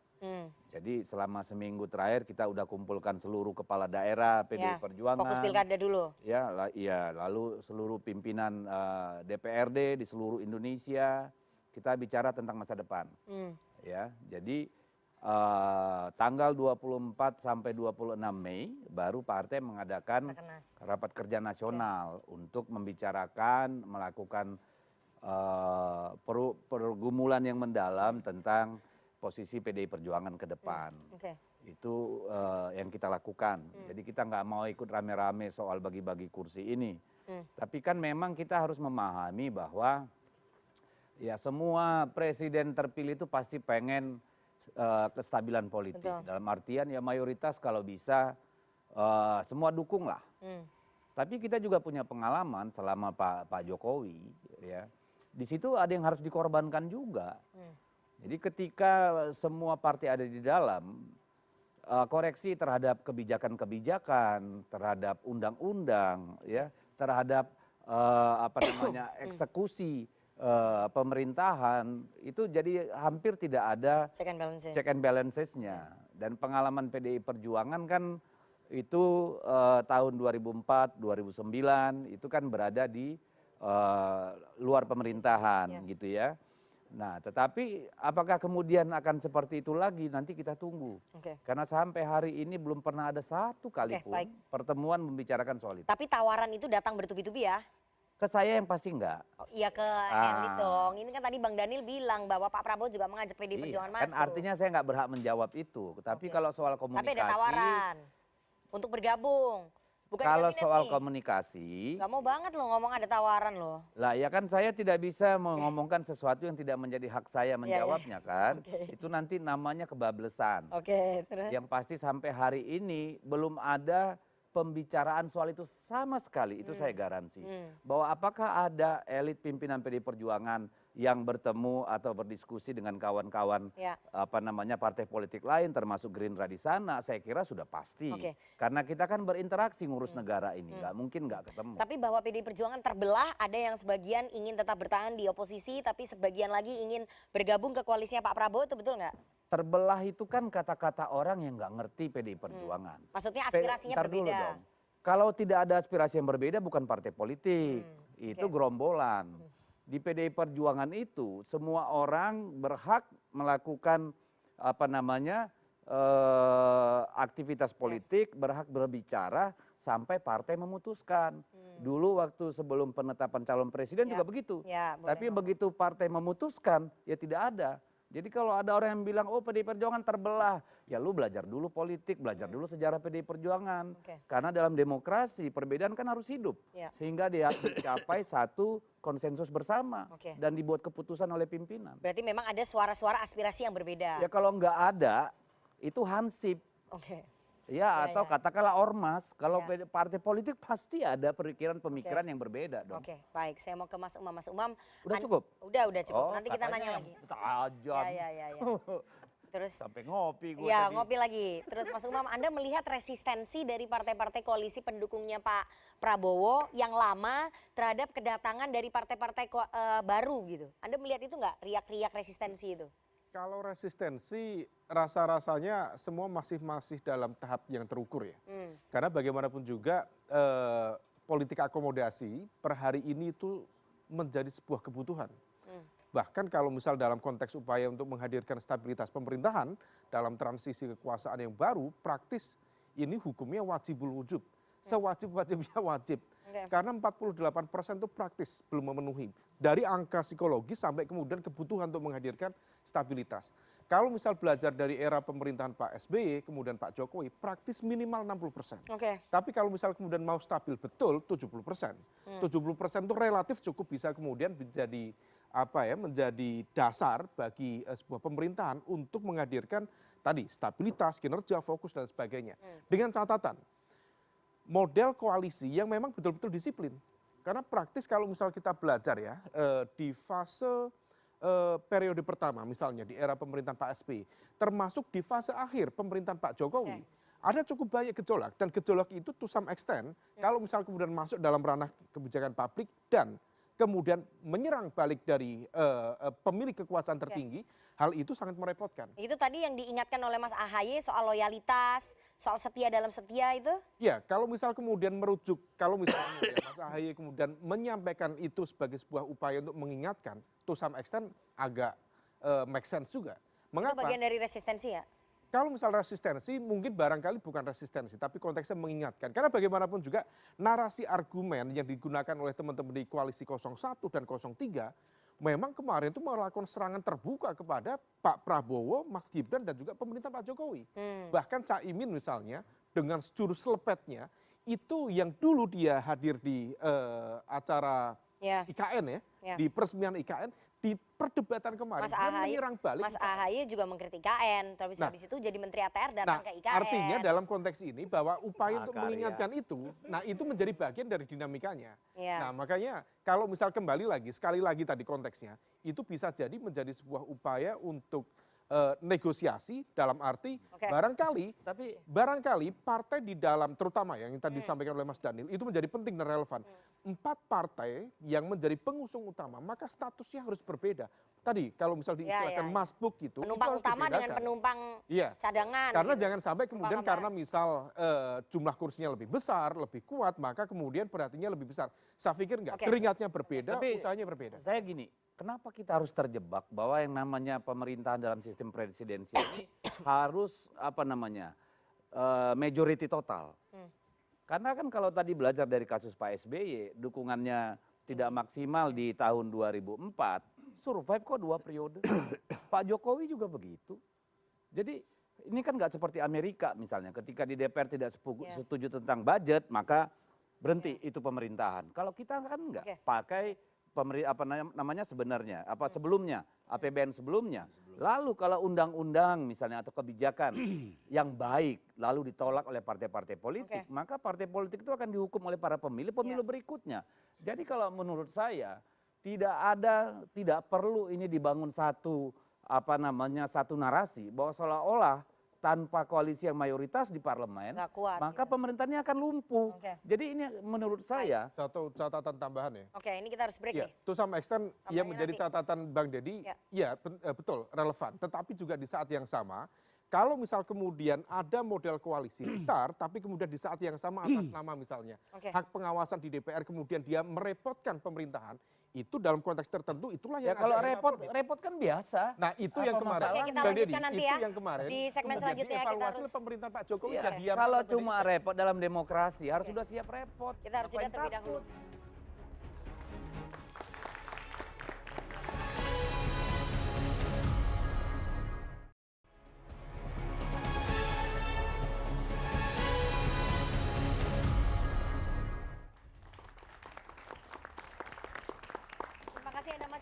Jadi selama seminggu terakhir kita udah kumpulkan seluruh kepala daerah PDI Perjuangan. Fokus pilkada dulu. Lalu seluruh pimpinan DPRD di seluruh Indonesia, kita bicara tentang masa depan. Jadi tanggal 24 sampai 26 Mei baru partai mengadakan rapat kerja nasional untuk membicarakan, melakukan pergumulan yang mendalam tentang posisi PDI Perjuangan ke depan. Itu yang kita lakukan. Jadi kita nggak mau ikut rame-rame soal bagi-bagi kursi ini. Tapi kan memang kita harus memahami bahwa ya semua presiden terpilih itu pasti pengen kestabilan politik. Dalam artian ya mayoritas kalau bisa semua dukung lah. Tapi kita juga punya pengalaman selama Pak Jokowi, ya. Di situ ada yang harus dikorbankan juga. Jadi ketika semua partai ada di dalam, koreksi terhadap kebijakan-kebijakan, terhadap undang-undang, ya, terhadap eksekusi pemerintahan, itu jadi hampir tidak ada check and balancesnya. Dan pengalaman PDI Perjuangan kan itu tahun 2004, 2009 itu kan berada di luar pemerintahan gitu ya. Nah, tetapi apakah kemudian akan seperti itu lagi, nanti kita tunggu. Karena sampai hari ini belum pernah ada satu kali pun pertemuan membicarakan soal itu. Tapi tawaran itu datang bertubi-tubi ya? Ke saya yang pasti enggak. Iya ke elit dong. Ini kan tadi Bang Daniel bilang bahwa Pak Prabowo juga mengajak PDI Perjuangan masuk. Kan artinya saya nggak berhak menjawab itu. Tapi kalau soal komunikasi. Tapi ada tawaran untuk bergabung. Bukan kalau soal komunikasi. Nggak mau banget loh ngomong ada tawaran loh. Lah ya kan saya tidak bisa mengomongkan sesuatu yang tidak menjadi hak saya menjawabnya kan. Itu nanti namanya kebablasan. Terus? Yang pasti sampai hari ini belum ada pembicaraan soal itu sama sekali, itu saya garansi. Bahwa apakah ada elit pimpinan PD Perjuangan yang bertemu atau berdiskusi dengan kawan-kawan partai politik lain termasuk Gerindra di sana, saya kira sudah pasti. Karena kita kan berinteraksi ngurus negara ini, nggak mungkin nggak ketemu. Tapi bahwa PD Perjuangan terbelah, ada yang sebagian ingin tetap bertahan di oposisi, tapi sebagian lagi ingin bergabung ke koalisinya Pak Prabowo, itu betul nggak? Terbelah itu kan kata-kata orang yang nggak ngerti PDI Perjuangan. Maksudnya aspirasinya berbeda. Dong. Kalau tidak ada aspirasi yang berbeda bukan partai politik, itu gerombolan. Di PDI Perjuangan itu semua orang berhak melakukan aktivitas politik, berhak berbicara sampai partai memutuskan. Dulu waktu sebelum penetapan calon presiden juga begitu. Tapi begitu partai memutuskan ya tidak ada. Jadi kalau ada orang yang bilang, oh PDI Perjuangan terbelah, ya lu belajar dulu politik, belajar dulu sejarah PDI Perjuangan. Karena dalam demokrasi perbedaan kan harus hidup. Sehingga dia dicapai satu konsensus bersama dan dibuat keputusan oleh pimpinan. Berarti memang ada suara-suara aspirasi yang berbeda. Ya kalau nggak ada, itu hansip. Ya, atau katakanlah ormas, kalau partai politik pasti ada pemikiran yang berbeda dong. Baik, saya mau ke Mas Umam. Mas Umam, udah cukup? Udah cukup. Nanti kita nanya lagi. Tajam. Ya. Terus sampai ngopi gue. Ya, ngopi lagi. Terus Mas Umam, Anda melihat resistensi dari partai-partai koalisi pendukungnya Pak Prabowo yang lama terhadap kedatangan dari partai-partai baru gitu. Anda melihat itu nggak, riak-riak resistensi itu? Kalau resistensi rasa-rasanya semua masih dalam tahap yang terukur ya. Karena bagaimanapun juga politik akomodasi per hari ini itu menjadi sebuah kebutuhan. Bahkan kalau misal dalam konteks upaya untuk menghadirkan stabilitas pemerintahan dalam transisi kekuasaan yang baru, praktis ini hukumnya wajibul wujub. Sewajib-wajibnya wajib. Karena 48% itu praktis belum memenuhi. Dari angka psikologis sampai kemudian kebutuhan untuk menghadirkan stabilitas. Kalau misal belajar dari era pemerintahan Pak SBY, kemudian Pak Jokowi, praktis minimal 60%. Tapi kalau misal kemudian mau stabil betul 70%. 70% itu relatif cukup bisa kemudian menjadi dasar bagi sebuah pemerintahan untuk menghadirkan tadi stabilitas, kinerja, fokus dan sebagainya. Dengan catatan model koalisi yang memang betul-betul disiplin. Karena praktis kalau misal kita belajar ya, di fase periode pertama misalnya di era pemerintahan Pak SBY, termasuk di fase akhir pemerintahan Pak Jokowi, ada cukup banyak gejolak. Dan gejolak itu to some extent, kalau misal kemudian masuk dalam ranah kebijakan publik dan kemudian menyerang balik dari pemilik kekuasaan tertinggi, hal itu sangat merepotkan. Itu tadi yang diingatkan oleh Mas AHY soal loyalitas, soal setia dalam setia itu? Ya, kalau misal kemudian merujuk, kalau misalnya ya, Mas AHY kemudian menyampaikan itu sebagai sebuah upaya untuk mengingatkan, to some extent agak make sense juga. Mengapa? Itu bagian dari resistensi ya? Kalau misal resistensi mungkin barangkali bukan resistensi, tapi konteksnya mengingatkan. Karena bagaimanapun juga narasi argumen yang digunakan oleh teman-teman di koalisi 01 dan 03, memang kemarin itu melakukan serangan terbuka kepada Pak Prabowo, Mas Gibran dan juga pemerintah Pak Jokowi. Bahkan Cak Imin misalnya dengan jurus selepetnya, itu yang dulu dia hadir di acara IKN ya, di peresmian IKN, di perdebatan kemarin dia menyerang balik. Mas AHY juga mengkritik IKN, terus habis itu jadi Menteri ATR datang ke IKN. Artinya dalam konteks ini bahwa upaya untuk mengingatkan itu, nah itu menjadi bagian dari dinamikanya. Nah makanya kalau misal kembali lagi, sekali lagi tadi konteksnya, itu bisa jadi menjadi sebuah upaya untuk negosiasi dalam arti barangkali partai di dalam, terutama yang tadi disampaikan oleh Mas Daniel, itu menjadi penting dan relevan. 4 partai yang menjadi pengusung utama, maka statusnya harus berbeda. Tadi kalau misal diistilahkan masbuk gitu, penumpang utama dengan penumpang cadangan. Karena jangan sampai kemudian karena misal jumlah kursinya lebih besar, lebih kuat, maka kemudian perhatiannya lebih besar. Saya pikir enggak, keringatnya berbeda, usahanya berbeda. Saya gini, kenapa kita harus terjebak bahwa yang namanya pemerintahan dalam sistem presidensial ini harus majority total? Karena kan kalau tadi belajar dari kasus Pak SBY, dukungannya tidak maksimal di tahun 2004, survive kok 2 periode. Pak Jokowi juga begitu. Jadi ini kan nggak seperti Amerika misalnya, ketika di DPR tidak setuju tentang budget, maka berhenti itu pemerintahan. Kalau kita kan nggak, pakai sebenarnya sebelumnya APBN sebelumnya. Lalu kalau undang-undang misalnya atau kebijakan yang baik lalu ditolak oleh partai-partai politik, maka partai politik itu akan dihukum oleh para pemilih berikutnya. Jadi kalau menurut saya tidak perlu ini dibangun satu narasi bahwa seolah-olah tanpa koalisi yang mayoritas di parlemen, maka pemerintahnya akan lumpuh. Jadi ini menurut saya satu catatan tambahan ya. Oke, ini kita harus break nih. To some extent yang menjadi catatan Bang Deddy, betul relevan. Tetapi juga di saat yang sama, kalau misal kemudian ada model koalisi besar, tapi kemudian di saat yang sama atas nama misalnya hak pengawasan di DPR kemudian dia merepotkan pemerintahan, itu dalam konteks tertentu itulah yang kalau repot kan biasa. Nah itu yang kemarin. Oke, kita lanjutkan nanti ya. Yang kemarin. Di segmen selanjutnya kita harus. Pemerintahan Pak Jokowi udah diam. Kalau cuma repot dalam demokrasi harus sudah siap repot. Kita harus jeda terlebih dahulu.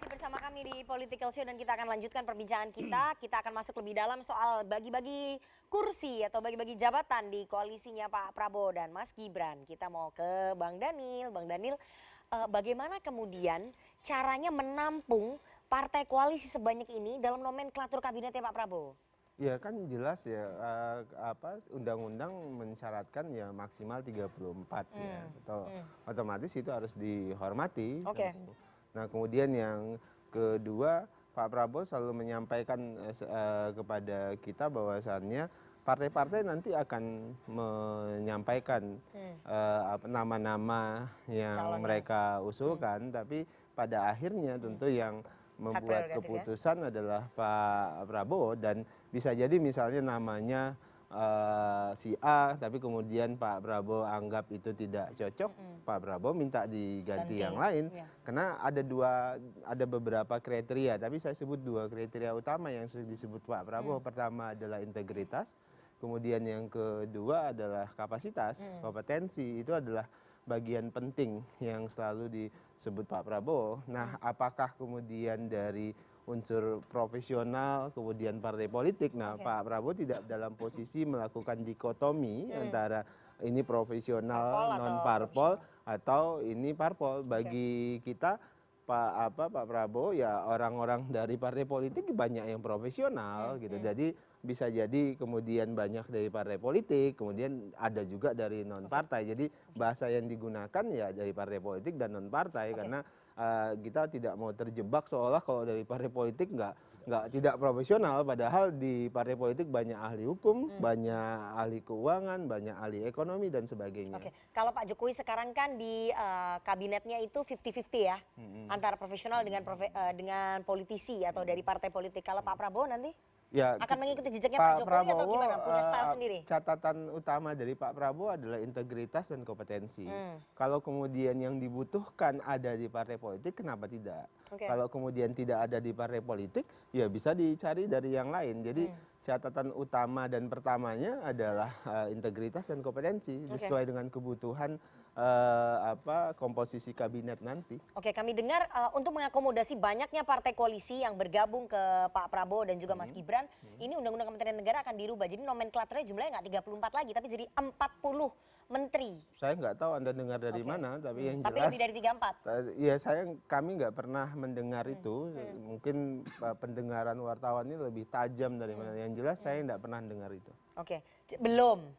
Bersama kami di Political Show dan kita akan lanjutkan perbincangan kita. Kita akan masuk lebih dalam soal bagi-bagi kursi atau bagi-bagi jabatan di koalisinya Pak Prabowo dan Mas Gibran. Kita mau ke Bang Daniel. Bang Daniel, bagaimana kemudian caranya menampung partai koalisi sebanyak ini dalam nomenklatur kabinetnya Pak Prabowo? Ya kan jelas ya, undang-undang mensyaratkan ya maksimal 34 ya. Otomatis itu harus dihormati. Nah kemudian yang kedua, Pak Prabowo selalu menyampaikan kepada kita bahwasannya partai-partai nanti akan menyampaikan nama-nama yang mereka usulkan, tapi pada akhirnya tentu yang membuat keputusan adalah Pak Prabowo, dan bisa jadi misalnya namanya si A, tapi kemudian Pak Prabowo anggap itu tidak cocok, Pak Prabowo minta diganti yang lain, karena ada beberapa kriteria, tapi saya sebut 2 kriteria utama yang sudah disebut Pak Prabowo. Pertama adalah integritas, kemudian yang kedua adalah kapasitas, kompetensi, itu adalah bagian penting yang selalu disebut Pak Prabowo. Nah, apakah kemudian dari unsur profesional, kemudian partai politik. Nah, Pak Prabowo tidak dalam posisi melakukan dikotomi antara ini profesional, non parpol atau ini parpol. Bagi kita Pak Prabowo ya orang-orang dari partai politik banyak yang profesional gitu. Jadi bisa jadi kemudian banyak dari partai politik, kemudian ada juga dari non partai. Jadi bahasa yang digunakan ya dari partai politik dan non partai karena kita tidak mau terjebak seolah kalau dari partai politik tidak profesional, padahal di partai politik banyak ahli hukum, banyak ahli keuangan, banyak ahli ekonomi dan sebagainya. Oke, kalau Pak Jokowi sekarang kan di kabinetnya itu 50-50 ya, antara profesional dengan politisi atau dari partai politik. Kalau Pak Prabowo nanti akan mengikuti jejaknya Pak Jokowi atau gimana? Punya style sendiri? Catatan utama dari Pak Prabowo adalah integritas dan kompetensi. Kalau kemudian yang dibutuhkan ada di partai politik, kenapa tidak? Kalau kemudian tidak ada di partai politik, ya bisa dicari dari yang lain. Jadi catatan utama dan pertamanya adalah integritas dan kompetensi sesuai dengan kebutuhan komposisi kabinet nanti. Oke, kami dengar untuk mengakomodasi banyaknya partai koalisi yang bergabung ke Pak Prabowo dan juga Mas Gibran, ini Undang-Undang Kementerian Negara akan dirubah. Jadi nomenklaturnya jumlahnya nggak 34 lagi, tapi jadi 40 menteri. Saya nggak tahu Anda dengar dari mana, tapi yang jelas. Tapi lebih dari 34. Ya kami nggak pernah mendengar itu. Mungkin pendengaran wartawan ini lebih tajam dari mana. Yang jelas saya nggak pernah dengar itu. Oke, belum.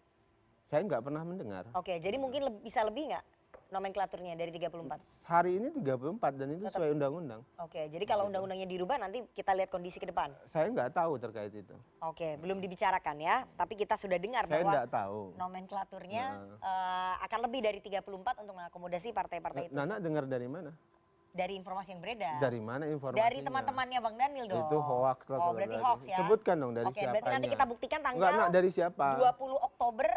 Saya nggak pernah mendengar. Oke, jadi mungkin bisa lebih nggak nomenklaturnya dari 34? Hari ini 34 dan itu sesuai undang-undang. Oke, jadi kalau undang-undangnya dirubah nanti kita lihat kondisi ke depan? Saya nggak tahu terkait itu. Oke, belum dibicarakan ya, tapi kita sudah dengar bahwa nomenklaturnya akan lebih dari 34 untuk mengakomodasi partai-partai itu. Nana dengar dari mana? Dari informasi yang beredar. Dari mana informasinya? Dari teman-temannya Bang Daniel dong. Itu hoax lah. Oh berarti hoax ya? Sebutkan dong dari siapa. Oke, berarti nanti kita buktikan tanggal dari siapa? 20 Oktober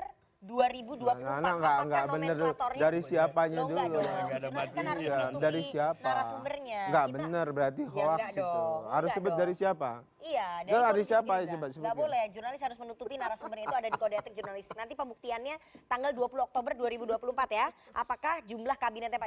2024. Enggak bener dari siapanya dulu. Dari siapa? Narasumbernya. Enggak bener berarti hoax itu. Harus sebut dari siapa? Iya, dari siapa? Nggak boleh, jurnalis harus menutupi narasumbernya, itu ada di kode etik jurnalistik. Nanti pembuktiannya tanggal 20 Oktober 2024 ya. Apakah jumlah kabinetnya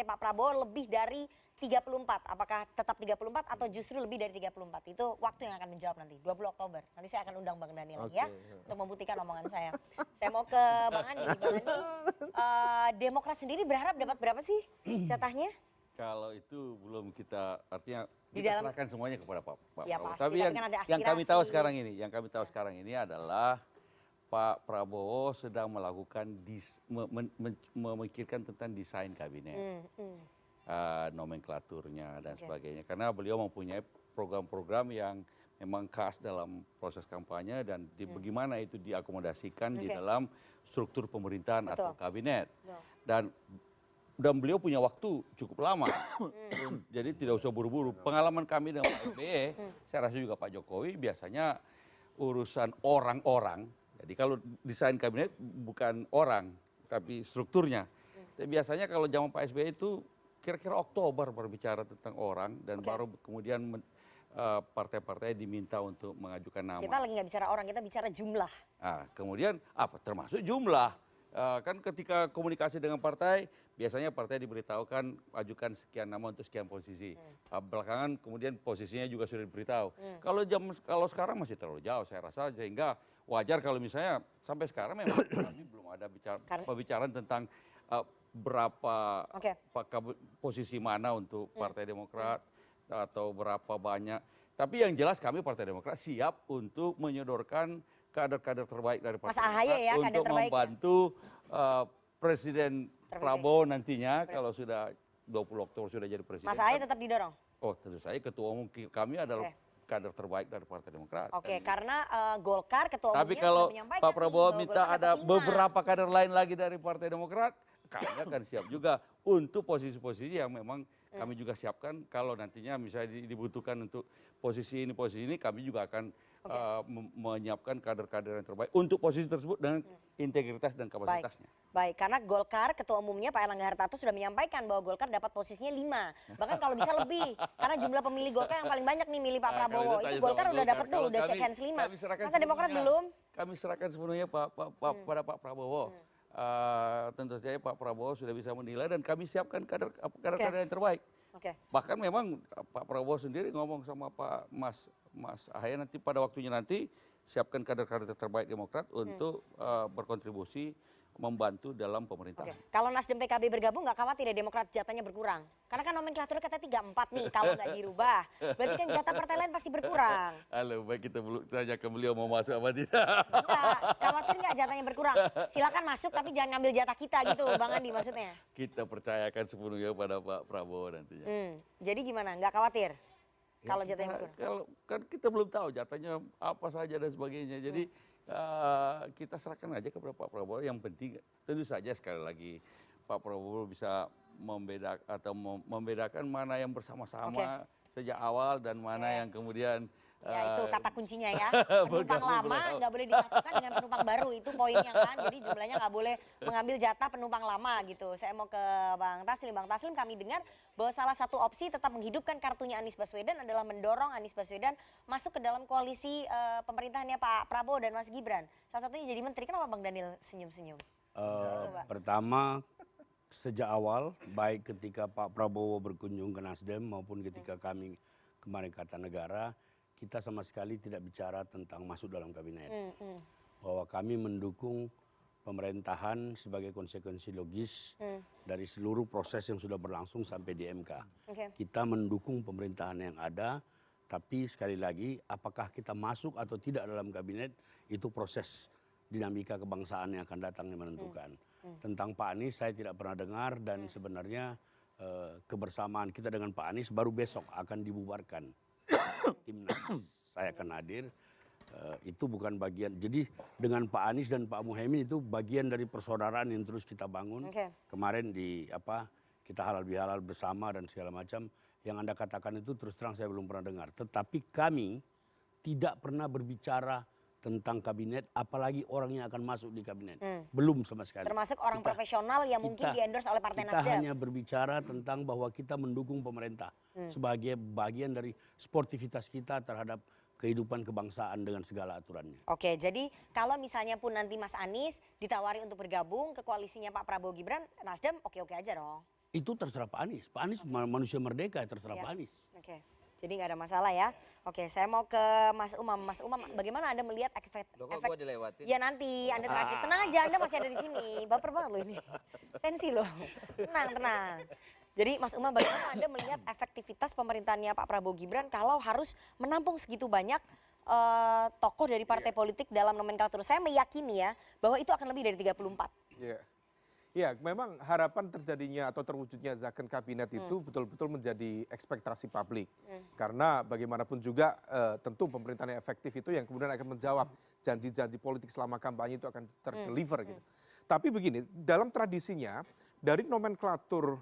Pak Prabowo lebih dari 34? Apakah tetap 34 atau justru lebih dari 34? Itu waktu yang akan menjawab nanti, 20 Oktober. Nanti saya akan undang Bang Daniel lagi ya, untuk membuktikan omongan saya. Saya mau ke Bang Andi. Bang Andi, Demokrat sendiri berharap dapat berapa sih jatahnya? Kalau itu belum kita, artinya Di kita dalam- serahkan semuanya kepada Pak Ya, Prabowo. pasti, Tapi kan ada yang kami tahu aspirasi. sekarang ini adalah Pak Prabowo sedang melakukan memikirkan tentang desain kabinet. Nomenklaturnya dan sebagainya, karena beliau mempunyai program-program yang memang khas dalam proses kampanye dan bagaimana itu diakomodasikan di dalam struktur pemerintahan atau kabinet. Dan beliau punya waktu cukup lama, jadi tidak usah buru-buru. Pengalaman kami dengan Pak SBY, saya rasa juga Pak Jokowi biasanya urusan orang-orang. Jadi kalau desain kabinet bukan orang, tapi strukturnya. Tapi biasanya kalau zaman Pak SBY itu kira-kira Oktober berbicara tentang orang dan baru kemudian partai-partai diminta untuk mengajukan nama. Kita lagi nggak bicara orang, kita bicara jumlah. Nah, kemudian apa termasuk jumlah? Kan ketika komunikasi dengan partai, biasanya partai diberitahukan ajukan sekian nama untuk sekian posisi. Belakangan kemudian posisinya juga sudah diberitahu. Kalau sekarang masih terlalu jauh saya rasa, sehingga wajar kalau misalnya sampai sekarang memang kami belum ada pembicaraan tentang berapa posisi mana untuk Partai Demokrat atau berapa banyak. Tapi yang jelas kami Partai Demokrat siap untuk menyodorkan kader-kader terbaik dari Partai Demokrat untuk membantu Presiden Prabowo nantinya kalau sudah 20 Oktober sudah jadi presiden. Mas Ahaye tetap didorong? Oh tentu saja ketua umum kami adalah kader terbaik dari Partai Demokrat. Karena Golkar ketua umumnya tapi kalau sudah menyampaikan Pak Prabowo bahwa minta Golkar ada dapat 5. beberapa kader lain lagi dari Partai Demokrat, kami akan siap juga untuk posisi-posisi yang memang kami juga siapkan kalau nantinya misalnya dibutuhkan untuk posisi ini, kami juga akan menyiapkan kader-kader yang terbaik untuk posisi tersebut dengan integritas dan kapasitasnya. Baik, karena Golkar ketua umumnya Pak Erlangga Hartarto sudah menyampaikan bahwa Golkar dapat posisinya 5. Bahkan kalau bisa lebih, karena jumlah pemilih Golkar yang paling banyak nih milih Pak Prabowo. Itu Golkar udah dapat tuh, udah shake hands 5. Masa Demokrat belum? Kami serahkan sepenuhnya pada Pak Prabowo. Tentu saja Pak Prabowo sudah bisa menilai dan kami siapkan kader-kader yang terbaik. Bahkan memang Pak Prabowo sendiri ngomong sama Pak Mas Ahaye nanti pada waktunya nanti siapkan kader-kader terbaik Demokrat untuk berkontribusi membantu dalam pemerintahan. Kalau Nasdem PKB bergabung nggak khawatir ya Demokrat jatahnya berkurang? Karena kan nomenklaturnya katanya 34 nih kalau nggak dirubah. Berarti kan jatah partai lain pasti berkurang. Halo, baik kita tanya ke beliau mau masuk apa tidak. Enggak, khawatir nggak jatahnya berkurang? Silakan masuk tapi jangan ngambil jatah kita gitu Bang Andi maksudnya. Kita percayakan sepenuhnya pada Pak Prabowo nantinya. Jadi gimana? Nggak khawatir? Kalau jatahnya berkurang? Kalau kan kita belum tahu jatahnya apa saja dan sebagainya. Jadi kita serahkan aja kepada Pak Prabowo. Yang penting tentu saja sekali lagi Pak Prabowo bisa membedakan mana yang bersama-sama sejak awal dan mana yang kemudian ya itu kata kuncinya ya, penumpang lama nggak boleh disatukan dengan penumpang baru, itu poinnya kan. Jadi jumlahnya nggak boleh mengambil jatah penumpang lama gitu. Saya mau ke Bang Taslim, kami dengar bahwa salah satu opsi tetap menghidupkan kartunya Anies Baswedan adalah mendorong Anies Baswedan masuk ke dalam koalisi pemerintahannya Pak Prabowo dan Mas Gibran. Salah satunya jadi menteri. Kenapa Bang Daniel senyum-senyum? Pertama, sejak awal baik ketika Pak Prabowo berkunjung ke Nasdem maupun ketika kami kemarin ke Kartanegara, kita sama sekali tidak bicara tentang masuk dalam kabinet. Bahwa kami mendukung pemerintahan sebagai konsekuensi logis dari seluruh proses yang sudah berlangsung sampai di MK. Kita mendukung pemerintahan yang ada, tapi sekali lagi apakah kita masuk atau tidak dalam kabinet, itu proses dinamika kebangsaan yang akan datang yang menentukan. Tentang Pak Anies saya tidak pernah dengar dan sebenarnya kebersamaan kita dengan Pak Anies baru besok akan dibubarkan. Timnas saya akan hadir, itu bukan bagian. Jadi dengan Pak Anies dan Pak Muhaimin itu bagian dari persaudaraan yang terus kita bangun. Kemarin kita halal bihalal bersama dan segala macam. Yang Anda katakan itu terus terang saya belum pernah dengar. Tetapi kami tidak pernah berbicara tentang kabinet, apalagi orang yang akan masuk di kabinet. Belum sama sekali. Termasuk orang profesional yang mungkin di-endorse oleh Partai Nasdem. Kita hanya berbicara tentang bahwa kita mendukung pemerintah sebagai bagian dari sportivitas kita terhadap kehidupan kebangsaan dengan segala aturannya. Oke, jadi kalau misalnya pun nanti Mas Anies ditawari untuk bergabung ke koalisinya Pak Prabowo Gibran, Nasdem oke-oke aja dong? Itu terserah Pak Anies. Pak Anies manusia merdeka, terserah Pak Anies. Oke. Jadi nggak ada masalah ya. Oke, saya mau ke Mas Umam. Mas Umam, bagaimana Anda melihat efek? Gue dilewatin. Ya nanti Anda terakhir. Tenang aja, Anda masih ada di sini. Baper banget loh ini. Sensi loh. Tenang. Jadi Mas Umam, bagaimana Anda melihat efektivitas pemerintahannya Pak Prabowo Gibran kalau harus menampung segitu banyak tokoh dari partai politik dalam nomenklatur? Saya meyakini ya bahwa itu akan lebih dari 34. Iya. Ya, memang harapan terjadinya atau terwujudnya zakon kabinet itu betul-betul menjadi ekspektasi publik. Karena bagaimanapun juga tentu pemerintahan yang efektif itu yang kemudian akan menjawab janji-janji politik selama kampanye itu akan terdeliver gitu. Tapi begini, dalam tradisinya dari nomenklatur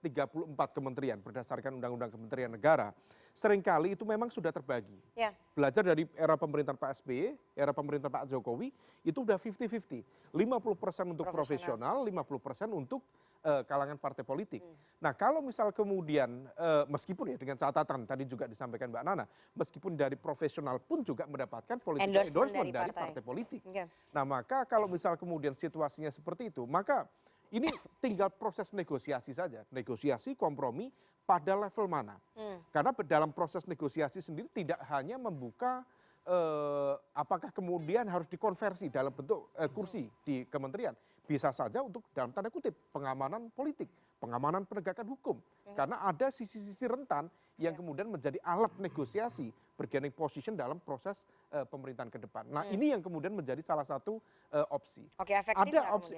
34 kementerian berdasarkan Undang-Undang Kementerian Negara, seringkali itu memang sudah terbagi. Ya. Belajar dari era pemerintahan Pak SBY, era pemerintahan Pak Jokowi, itu udah 50-50. 50% untuk profesional, 50% untuk kalangan partai politik. Nah kalau misal kemudian, meskipun ya dengan catatan tadi juga disampaikan Mbak Nana, meskipun dari profesional pun juga mendapatkan endorsement dari partai politik. Nah maka kalau misal kemudian situasinya seperti itu, maka ini tinggal proses negosiasi saja, negosiasi kompromi pada level mana. Karena dalam proses negosiasi sendiri tidak hanya membuka apakah kemudian harus dikonversi dalam bentuk kursi di kementerian. Bisa saja untuk dalam tanda kutip pengamanan politik, pengamanan penegakan hukum. Karena ada sisi-sisi rentan yang kemudian menjadi alat negosiasi bargaining position dalam proses pemerintahan ke depan. Nah ini yang kemudian menjadi salah satu opsi. Oke, efektif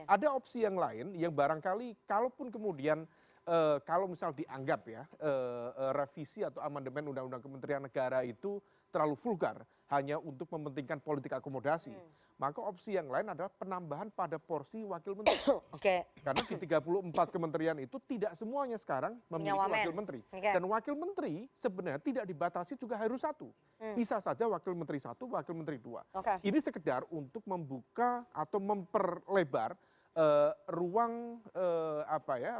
ada opsi yang lain yang barangkali kalaupun kemudian kalau misal dianggap ya revisi atau amandemen Undang-Undang Kementerian Negara itu terlalu vulgar hanya untuk mementingkan politik akomodasi, maka opsi yang lain adalah penambahan pada porsi wakil menteri. Karena di 34 kementerian itu tidak semuanya sekarang memiliki wakil menteri. Dan wakil menteri sebenarnya tidak dibatasi juga harus satu. Bisa saja wakil menteri satu, wakil menteri dua. Ini sekedar untuk membuka atau memperlebar ruang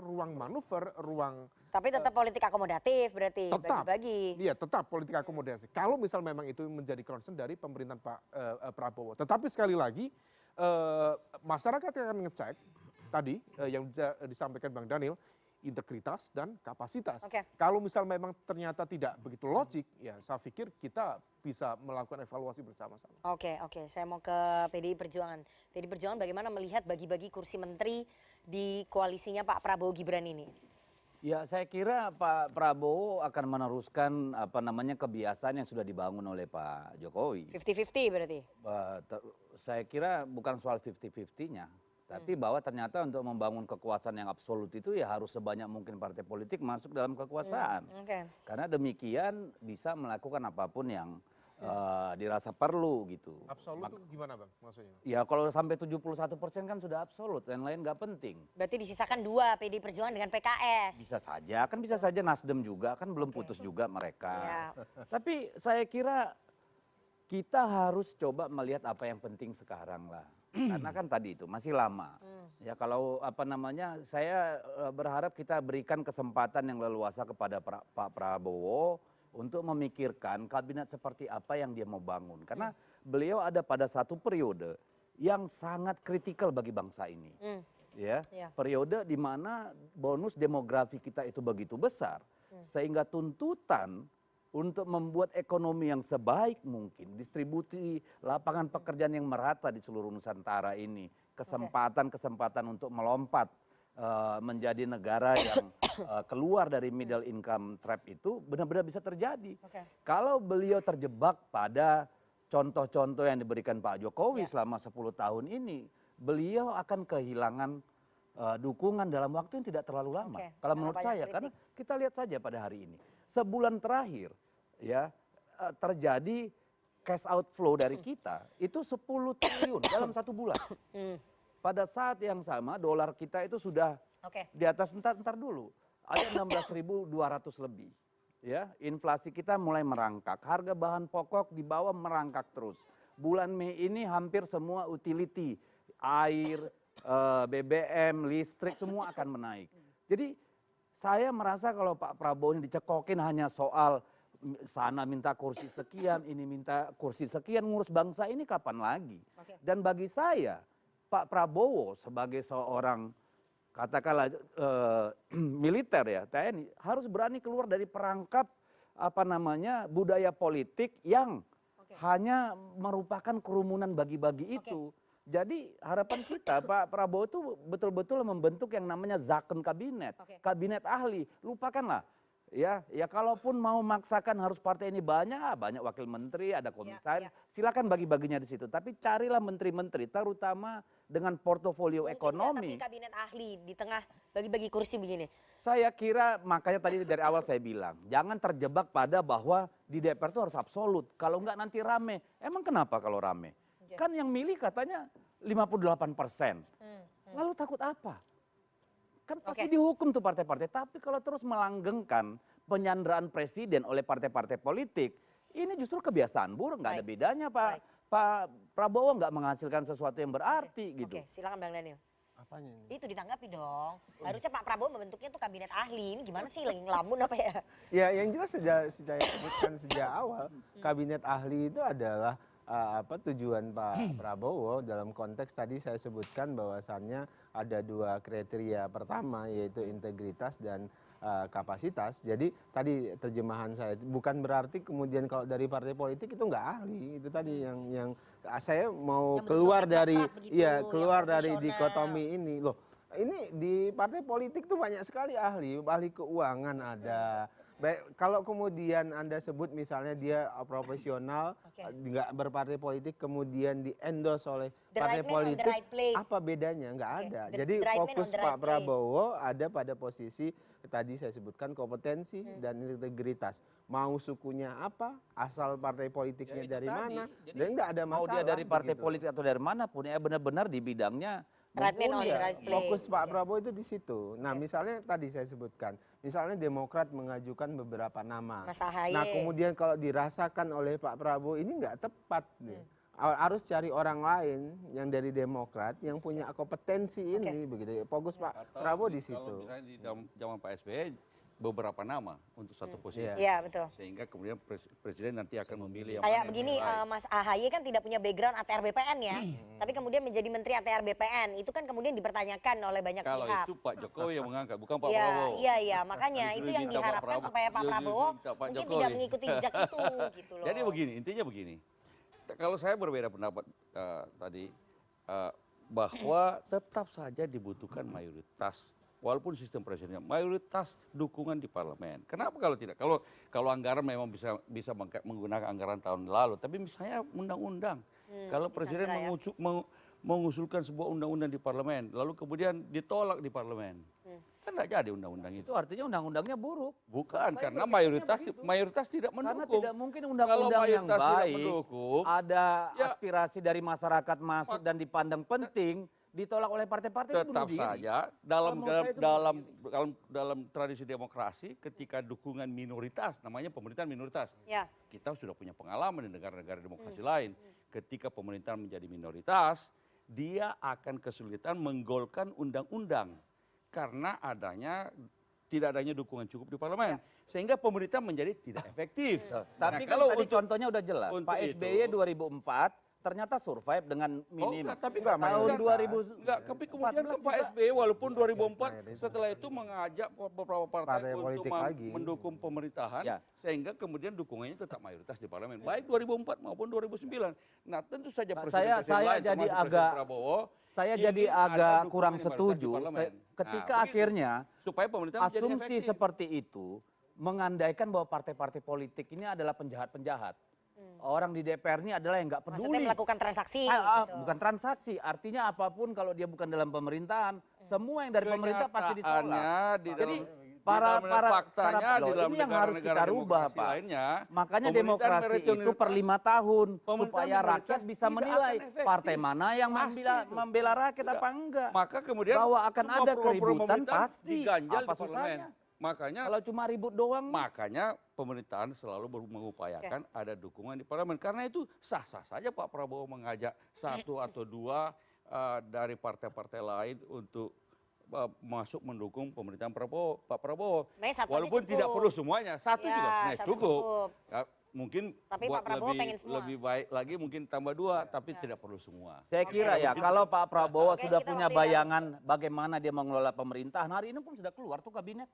ruang manuver, ruang. Tapi tetap politik akomodatif berarti bagi-bagi. Iya, tetap politik akomodasi. Kalau misal memang itu menjadi concern dari pemerintahan Pak Prabowo. Tetapi sekali lagi masyarakat akan ngecek tadi yang disampaikan Bang Daniel, integritas dan kapasitas. Kalau misal memang ternyata tidak begitu logik, ya saya pikir kita bisa melakukan evaluasi bersama-sama. Oke, saya mau ke PDI Perjuangan. PDI Perjuangan bagaimana melihat bagi-bagi kursi menteri di koalisinya Pak Prabowo Gibran ini? Ya, saya kira Pak Prabowo akan meneruskan kebiasaan yang sudah dibangun oleh Pak Jokowi. 50-50 berarti? Saya kira bukan soal 50-50-nya. Tapi bahwa ternyata untuk membangun kekuasaan yang absolut itu ya harus sebanyak mungkin partai politik masuk dalam kekuasaan. Karena demikian bisa melakukan apapun yang dirasa perlu gitu. Absolut itu gimana Bang maksudnya? Ya kalau sampai 71% kan sudah absolut, yang lain nggak penting. Berarti disisakan 2 PDI Perjuangan dengan PKS. Bisa saja, kan bisa saja Nasdem juga, kan belum putus juga mereka. Tapi saya kira kita harus coba melihat apa yang penting sekarang lah. Karena kan tadi itu masih lama. Ya kalau saya berharap kita berikan kesempatan yang leluasa kepada Pak Prabowo untuk memikirkan kabinet seperti apa yang dia mau bangun. Karena beliau ada pada satu periode yang sangat kritikal bagi bangsa ini. Periode di mana bonus demografi kita itu begitu besar. Sehingga tuntutan untuk membuat ekonomi yang sebaik mungkin, distribusi lapangan pekerjaan yang merata di seluruh Nusantara ini, kesempatan-kesempatan untuk melompat menjadi negara yang keluar dari middle income trap itu benar-benar bisa terjadi. Kalau beliau terjebak pada contoh-contoh yang diberikan Pak Jokowi selama 10 tahun ini, beliau akan kehilangan dukungan dalam waktu yang tidak terlalu lama. Kalau menurut saya, karena kita lihat saja pada hari ini. Sebulan terakhir ya terjadi cash outflow dari kita itu 10 triliun dalam 1 bulan. Pada saat yang sama dolar kita itu sudah di atas entar dulu ada 16.200 lebih. Ya, inflasi kita mulai merangkak, harga bahan pokok di bawah merangkak terus. bulan Mei ini hampir semua utility, air, BBM, listrik semua akan menaik. Jadi saya merasa kalau Pak Prabowo ini dicekokin hanya soal sana minta kursi sekian, ini minta kursi sekian, ngurus bangsa ini kapan lagi? Dan bagi saya Pak Prabowo sebagai seorang katakanlah militer ya, TNI harus berani keluar dari perangkap budaya politik yang hanya merupakan kerumunan bagi-bagi itu. Jadi harapan kita Pak Prabowo itu betul-betul membentuk yang namanya zakon kabinet, kabinet ahli. Lupakanlah ya kalaupun mau maksakan harus partai ini banyak wakil menteri, ada komisaris, silakan bagi-baginya di situ. Tapi carilah menteri-menteri terutama dengan portofolio ekonomi. Tapi kabinet ahli di tengah bagi-bagi kursi begini. Saya kira makanya tadi dari awal saya bilang, jangan terjebak pada bahwa di DPR itu harus absolut. Kalau enggak nanti rame. Emang kenapa kalau rame? Kan yang milih katanya 58%. Lalu takut apa? Kan pasti dihukum tuh partai-partai. Tapi kalau terus melanggengkan penyanderaan presiden oleh partai-partai politik, ini justru kebiasaan buruk. Nggak ada bedanya Pak Prabowo nggak menghasilkan sesuatu yang berarti gitu. Oke, silakan Bang Daniel. Apanya ini? Itu ditanggapi dong. Harusnya Pak Prabowo membentuknya tuh kabinet ahli. Ini gimana sih, lagi ngelamun apa ya? Ya yang jelas saya sebutkan sejak awal, kabinet ahli itu adalah tujuan Pak Prabowo dalam konteks tadi saya sebutkan bahwasannya ada dua kriteria. Pertama yaitu integritas dan kapasitas. Jadi tadi terjemahan saya bukan berarti kemudian kalau dari partai politik itu nggak ahli. Itu tadi yang saya mau keluar dari keluar dari dikotomi ini. Loh, ini di partai politik tuh banyak sekali ahli keuangan ada. Baik, kalau kemudian Anda sebut misalnya dia profesional, nggak berpartai politik, kemudian di-endorse oleh partai politik, apa bedanya? Nggak ada. Jadi fokus Pak Prabowo ada pada posisi tadi saya sebutkan kompetensi dan integritas. Mau sukunya apa, asal partai politiknya dari mana, dan nggak ada masalah. Mau dia dari partai politik atau dari manapun, ya benar-benar di bidangnya. Fokus Pak Prabowo itu di situ. Nah misalnya tadi saya sebutkan, misalnya Demokrat mengajukan beberapa nama. Nah kemudian kalau dirasakan oleh Pak Prabowo ini nggak tepat. Harus cari orang lain yang dari Demokrat yang punya kompetensi ini begitu. Fokus Pak Prabowo di situ. Kalau misalnya di zaman Pak SBY beberapa nama untuk satu posisi. Iya, betul. Sehingga kemudian presiden nanti akan memilih yang kayak begini, Mas AHY kan tidak punya background ATR BPN ya. Tapi kemudian menjadi menteri ATR BPN. Itu kan kemudian dipertanyakan oleh banyak pihak. Kalau itu Pak Jokowi yang mengangkat, bukan Pak Prabowo. Iya, makanya itu yang diharapkan supaya Pak Prabowo mungkin tidak mengikuti jejak itu gitu loh. Jadi begini, intinya begini. Kalau saya berbeda pendapat tadi bahwa tetap saja dibutuhkan mayoritas. Walaupun sistem presidensial, mayoritas dukungan di parlemen. Kenapa kalau tidak? Kalau anggaran memang bisa menggunakan anggaran tahun lalu, tapi misalnya undang-undang. Kalau presiden mengusulkan sebuah undang-undang di parlemen, lalu kemudian ditolak di parlemen, kan tidak jadi undang-undang itu. Itu artinya undang-undangnya buruk. Bukan, karena mayoritas tidak mendukung. Karena tidak mungkin undang-undang yang baik, mendukung, ada aspirasi dari masyarakat masuk dan dipandang penting, ditolak oleh partai-partai. Tetap saja dalam tradisi demokrasi ketika dukungan minoritas, namanya pemerintahan minoritas. Kita sudah punya pengalaman di negara-negara demokrasi lain. Ketika pemerintahan menjadi minoritas, dia akan kesulitan menggolkan undang-undang karena tidak adanya dukungan cukup di parlemen. Sehingga pemerintah menjadi tidak efektif. Tapi kalau tadi contohnya udah jelas. Pak SBY 2004 ternyata survive dengan minim. Tapi tahun 2000 tapi kemudian kan Pak SBY walaupun 2004 setelah itu mengajak beberapa partai untuk mendukung pemerintahan sehingga kemudian dukungannya tetap mayoritas di parlemen baik 2004 maupun 2009. Nah, tentu saja saya jadi agak kurang setuju ketika akhirnya supaya pemerintah asumsi seperti itu mengandaikan bahwa partai-partai politik ini adalah penjahat-penjahat. Orang di DPR ini adalah yang nggak peduli. Maksudnya melakukan transaksi. Bukan transaksi, artinya apapun kalau dia bukan dalam pemerintahan, semua yang dari pemerintah pasti ditolak. Jadi para faktanya di dalam ini yang harus kita rubah, Pak. Makanya demokrasi itu per 5 tahun supaya rakyat bisa menilai partai mana yang membela rakyat apa enggak. Maka kemudian bahwa akan ada keributan pasti. Diganjal apa susahnya? Makanya kalau cuma ribut doang, makanya pemerintahan selalu mengupayakan ada dukungan di parlemen. Karena itu sah-sah saja Pak Prabowo mengajak satu atau dua dari partai-partai lain untuk masuk mendukung pemerintahan Pak Prabowo. Walaupun tidak perlu semuanya, satu juga sebenarnya cukup. Ya, mungkin tapi buat Pak Prabowo pengen semua. lebih baik lagi mungkin tambah 2, tapi tidak perlu semua. Saya kira ya kalau Pak Prabowo sudah punya bayangan bagaimana dia mengelola pemerintahan, hari ini pun sudah keluar tuh kabinet.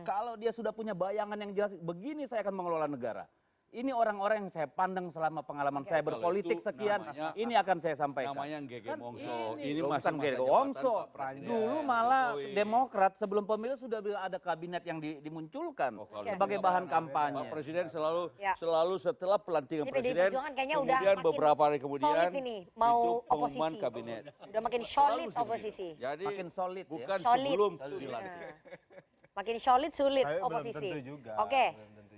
Kalau dia sudah punya bayangan yang jelas, begini saya akan mengelola negara. Ini orang-orang yang saya pandang selama pengalaman saya berpolitik sekian, ini akan saya sampaikan. Namanya Gege Mongso. Ini bukan Gege Mongso. Dulu malah Demokrat sebelum pemilu sudah ada kabinet yang dimunculkan sebagai bahan kampanye. Pak Presiden selalu setelah pelantikan Presiden, kemudian beberapa hari kemudian ini mau itu pengumuman oposisi. kabinet. Udah makin solid oposisi. Jadi makin solid bukan ya. sebelum 9. Makin solid sulit oposisi. Belum tentu juga. Oke.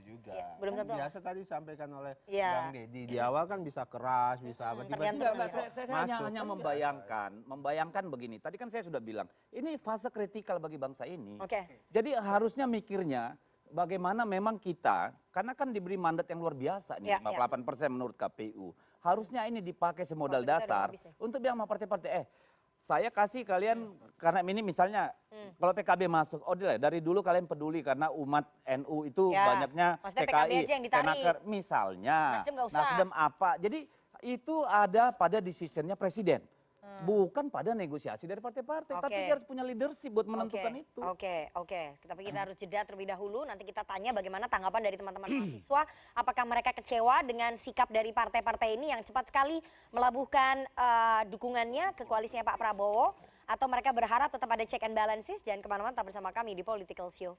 Juga. Ya, belum tentu. Biasa tadi disampaikan oleh Bang Deddy, di awal kan bisa keras, bisa apa, tiba-tiba saya hanya membayangkan begini. Tadi kan saya sudah bilang, ini fase kritikal bagi bangsa ini. Jadi harusnya mikirnya bagaimana memang kita, karena kan diberi mandat yang luar biasa nih, 58% menurut KPU. Harusnya ini dipakai semodal dasar untuk bilang sama partai-partai, saya kasih kalian, karena ini misalnya kalau PKB masuk, dari dulu kalian peduli karena umat NU itu banyaknya PKI, Kenaker misalnya, Nasdem apa. Jadi itu ada pada decisionnya presiden. Bukan pada negosiasi dari partai-partai, tapi dia harus punya leadership buat menentukan itu. Tapi kita harus jeda terlebih dahulu, nanti kita tanya bagaimana tanggapan dari teman-teman mahasiswa, apakah mereka kecewa dengan sikap dari partai-partai ini yang cepat sekali melabuhkan dukungannya ke koalisinya Pak Prabowo, atau mereka berharap tetap ada check and balances. Jangan kemana-mana, tetap bersama kami di Political Show.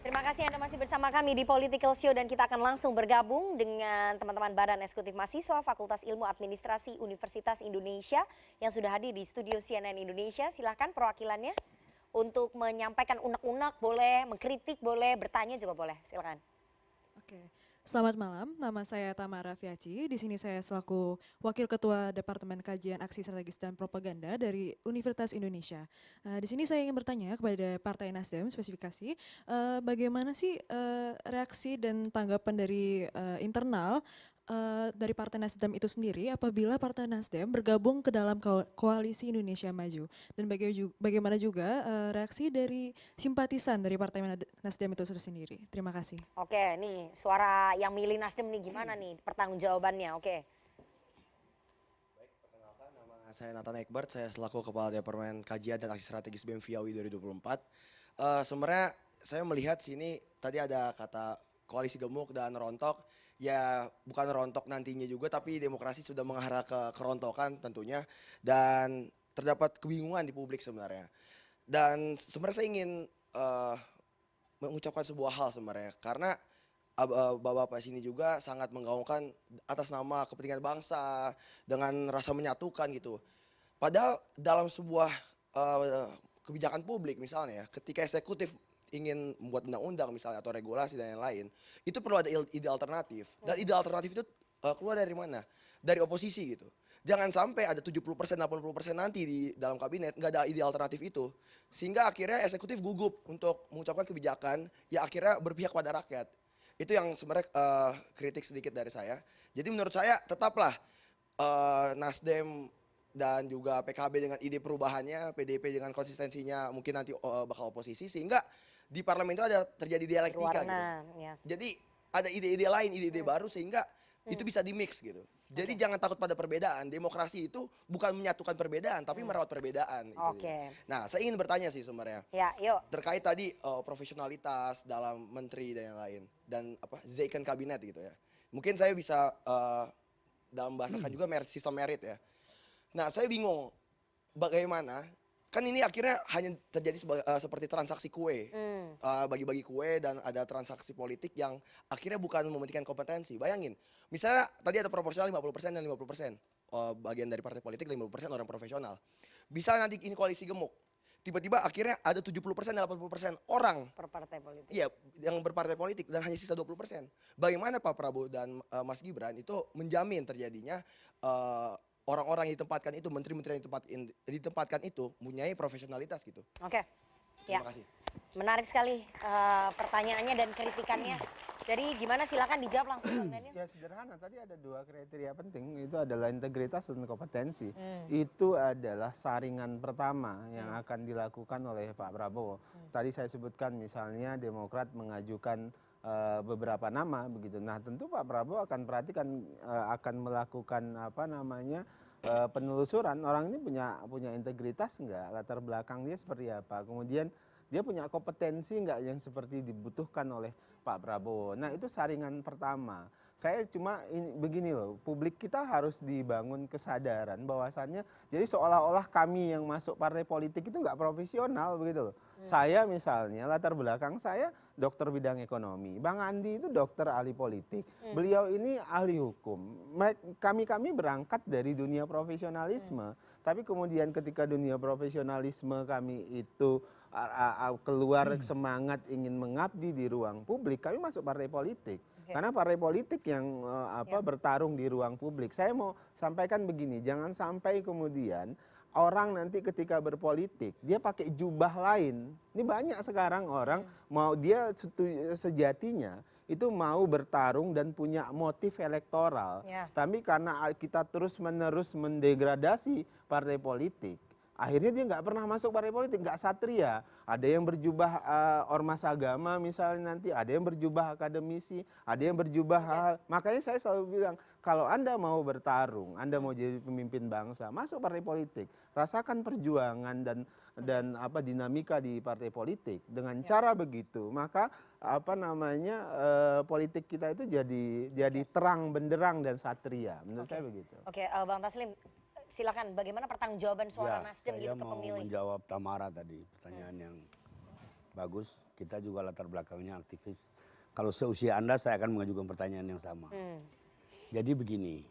Terima kasih Anda masih bersama kami di Political Show dan kita akan langsung bergabung dengan teman-teman Badan Eksekutif Mahasiswa Fakultas Ilmu Administrasi Universitas Indonesia yang sudah hadir di studio CNN Indonesia. Silahkan perwakilannya untuk menyampaikan unek-unek boleh, mengkritik boleh, bertanya juga boleh. Silakan. Oke. Selamat malam, nama saya Tamara Fiaci. Di sini saya selaku Wakil Ketua Departemen Kajian Aksi Strategis dan Propaganda dari Universitas Indonesia. Di sini saya ingin bertanya kepada Partai Nasdem spesifikasi, bagaimana sih reaksi dan tanggapan dari internal dari Partai Nasdem itu sendiri apabila Partai Nasdem bergabung ke dalam koalisi Indonesia Maju, dan bagaimana juga reaksi dari simpatisan dari Partai Nasdem itu sendiri. Terima kasih. Oke, nih suara yang milih Nasdem nih gimana nih pertanggungjawabannya? Oke. Baik, perkenalkan nama saya Nathan Ekbert, saya selaku Kepala Departemen Kajian dan Aksi Strategis BEM FIAWI 2024. Sebenarnya saya melihat sini tadi ada kata koalisi gemuk dan rontok. Ya bukan rontok nantinya juga, tapi demokrasi sudah mengarah ke kerontokan tentunya, dan terdapat kebingungan di publik sebenarnya. Dan sebenarnya saya ingin mengucapkan sebuah hal sebenarnya, karena bapak-bapak sini juga sangat menggaungkan atas nama kepentingan bangsa dengan rasa menyatukan gitu. Padahal dalam sebuah kebijakan publik misalnya, ketika eksekutif ingin membuat undang-undang misalnya atau regulasi dan lain-lain, itu perlu ada ide alternatif. Dan ide alternatif itu keluar dari mana? Dari oposisi gitu. Jangan sampai ada 70%, 80% nanti di dalam kabinet nggak ada ide alternatif itu. Sehingga akhirnya eksekutif gugup untuk mengucapkan kebijakan yang akhirnya berpihak pada rakyat. Itu yang sebenarnya kritik sedikit dari saya. Jadi menurut saya tetaplah Nasdem dan juga PKB dengan ide perubahannya, PDIP dengan konsistensinya mungkin nanti bakal oposisi, sehingga di parlemen itu ada terjadi dialektika gitu. Ya. Jadi ada ide-ide lain, ide-ide baru, sehingga itu bisa di-mix gitu. Jadi jangan takut pada perbedaan. Demokrasi itu bukan menyatukan perbedaan, tapi merawat perbedaan. Nah, saya ingin bertanya sih sebenarnya. Ya, yuk. Terkait tadi profesionalitas dalam menteri dan yang lain, dan Zeiken kabinet gitu ya. Mungkin saya bisa dalam bahasakan juga sistem merit ya. Nah, saya bingung bagaimana, kan ini akhirnya hanya terjadi seperti transaksi kue, bagi-bagi kue, dan ada transaksi politik yang akhirnya bukan mementingkan kompetensi. Bayangin, misalnya tadi ada proporsional 50% dan 50%. bagian dari partai politik, 50% orang profesional. Bisa nanti ini koalisi gemuk. Tiba-tiba akhirnya ada 70%, 80% orang per partai politik. Iya, yang berpartai politik dan hanya sisa 20%. Bagaimana Pak Prabowo dan Mas Gibran itu menjamin terjadinya orang-orang yang ditempatkan itu, menteri-menteri yang ditempatkan itu mempunyai profesionalitas gitu. Oke. Terima kasih. Menarik sekali pertanyaannya dan kritikannya. Jadi gimana, silakan dijawab langsung Bang Daniel. Ya sederhana, tadi ada 2 kriteria penting, itu adalah integritas dan kompetensi. Itu adalah saringan pertama yang akan dilakukan oleh Pak Prabowo. Tadi saya sebutkan misalnya Demokrat mengajukan beberapa nama begitu. Nah tentu Pak Prabowo akan perhatikan, akan melakukan penelusuran, orang ini punya integritas enggak, latar belakang dia seperti apa, kemudian dia punya kompetensi enggak yang seperti dibutuhkan oleh Pak Prabowo. Nah itu saringan pertama. Saya cuma begini loh, publik kita harus dibangun kesadaran bahwasannya jadi seolah-olah kami yang masuk partai politik itu nggak profesional begitu loh. Saya misalnya latar belakang saya dokter bidang ekonomi, Bang Andi itu dokter ahli politik, beliau ini ahli hukum. Kami berangkat dari dunia profesionalisme, tapi kemudian ketika dunia profesionalisme kami itu keluar semangat ingin mengabdi di ruang publik, kami masuk partai politik. Karena partai politik yang bertarung di ruang publik. Saya mau sampaikan begini, jangan sampai kemudian orang nanti ketika berpolitik dia pakai jubah lain. Ini banyak sekarang orang mau dia sejatinya itu mau bertarung dan punya motif elektoral. Tapi karena kita terus-menerus mendegradasi partai politik, akhirnya dia nggak pernah masuk partai politik, nggak satria. Ada yang berjubah ormas agama misalnya nanti, ada yang berjubah akademisi, ada yang berjubah makanya saya selalu bilang, kalau Anda mau bertarung, Anda mau jadi pemimpin bangsa, masuk partai politik, rasakan perjuangan dan dinamika di partai politik. Dengan cara begitu, maka politik kita itu jadi terang benderang dan satria. Menurut saya begitu. Oke, Bang Taslim, silakan, bagaimana pertanggungjawaban suara Nasdem gitu ke pemilih? Saya mau menjawab Tamara tadi, pertanyaan yang bagus. Kita juga latar belakangnya aktivis. Kalau seusia Anda, saya akan mengajukan pertanyaan yang sama. Jadi begini,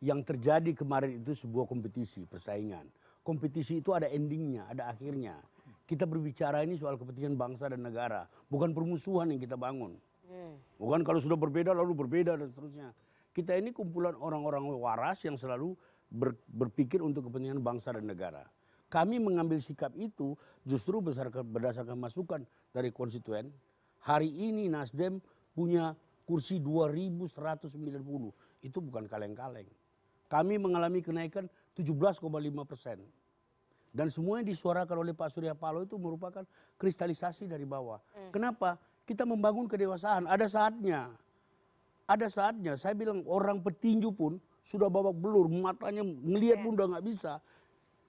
yang terjadi kemarin itu sebuah kompetisi, persaingan. Kompetisi itu ada endingnya, ada akhirnya. Kita berbicara ini soal kepentingan bangsa dan negara, bukan permusuhan yang kita bangun. Bukan kalau sudah berbeda lalu berbeda dan seterusnya. Kita ini kumpulan orang-orang waras yang selalu berpikir untuk kepentingan bangsa dan negara. Kami mengambil sikap itu justru berdasarkan masukan dari konstituen. Hari ini Nasdem punya kursi 2.190, itu bukan kaleng-kaleng. Kami mengalami kenaikan 17,5%. Dan semuanya disuarakan oleh Pak Surya Paloh itu merupakan kristalisasi dari bawah. Kenapa? Kita membangun kedewasaan, ada saatnya. Ada saatnya, saya bilang orang petinju pun sudah babak belur, matanya ngelihat pun udah nggak bisa.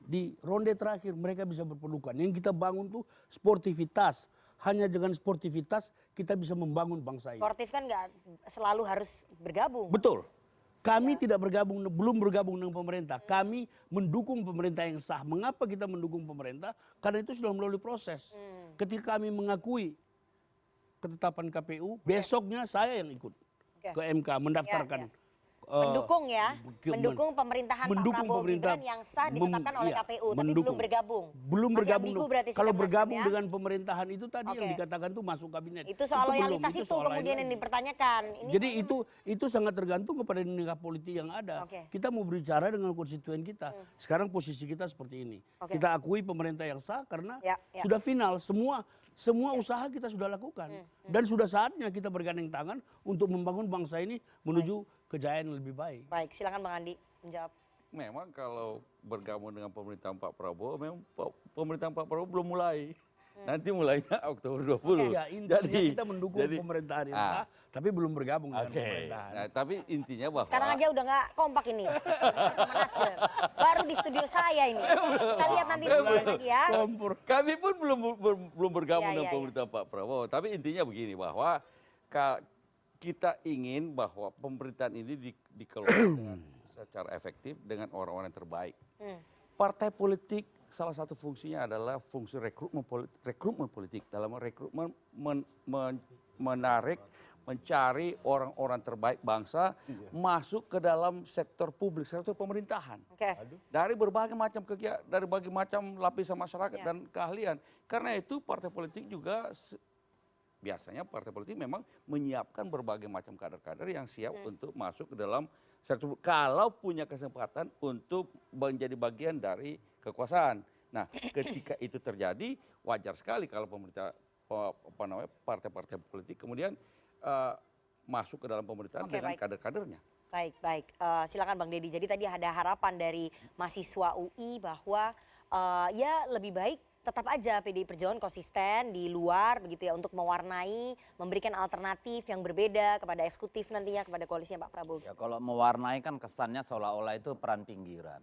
Di ronde terakhir mereka bisa berpelukan. Yang kita bangun tuh sportivitas. Hanya dengan sportivitas kita bisa membangun bangsa ini. Sportif kan nggak selalu harus bergabung. Betul. Kami tidak bergabung, belum bergabung dengan pemerintah. Kami mendukung pemerintah yang sah. Mengapa kita mendukung pemerintah? Karena itu sudah melalui proses. Ketika kami mengakui ketetapan KPU, besoknya saya yang ikut ke MK mendaftarkan. Mendukung mendukung pemerintahan Pak Prabowo Gibran yang sah ditetapkan oleh KPU, tapi belum bergabung. Belum bergabung. Kalau bergabung ya? dengan pemerintahan itu tadi yang dikatakan tuh masuk kabinet. Itu soal loyalitas itu kemudian yang dipertanyakan. Jadi itu sangat tergantung kepada dinamika politik yang ada. Kita mau berbicara dengan konstituen kita. Sekarang posisi kita seperti ini. Kita akui pemerintah yang sah karena sudah final semua usaha kita sudah lakukan. Dan sudah saatnya kita bergandeng tangan untuk membangun bangsa ini menuju kejayaan yang lebih baik. Baik, silakan Bang Andi menjawab. Memang kalau bergabung dengan pemerintahan Pak Prabowo, memang pemerintahan Pak Prabowo belum mulai. Nanti mulainya Oktober 20. Ya, intinya kita mendukung pemerintahan yang sah, tapi belum bergabung dengan pemerintahan. Nah, tapi intinya bahwa sekarang aja udah nggak kompak ini. Sama Nasdem. Baru di studio saya ini. Kita lihat nanti lagi ya. Kami pun belum bergabung dengan pemerintahan Pak Prabowo. Tapi intinya begini, bahwa kita ingin bahwa pemerintahan ini dikelola dengan secara efektif dengan orang-orang yang terbaik. Partai politik salah satu fungsinya adalah fungsi rekrutmen politik. Dalam rekrutmen menarik mencari orang-orang terbaik bangsa masuk ke dalam sektor publik, sektor pemerintahan. Dari berbagai macam kegiatan, dari berbagai macam lapisan masyarakat dan keahlian. Karena itu partai politik juga biasanya partai politik memang menyiapkan berbagai macam kader-kader yang siap untuk masuk ke dalam sektor, kalau punya kesempatan untuk menjadi bagian dari kekuasaan. Nah, ketika itu terjadi, wajar sekali kalau pemerintah partai-partai politik kemudian masuk ke dalam pemerintahan dengan kader-kadernya. Baik. Silakan Bang Deddy. Jadi tadi ada harapan dari mahasiswa UI bahwa ya lebih baik tetap aja PDI Perjuangan konsisten di luar begitu ya untuk mewarnai, memberikan alternatif yang berbeda kepada eksekutif nantinya, kepada koalisinya Pak Prabowo. Ya kalau mewarnai kan kesannya seolah-olah itu peran pinggiran.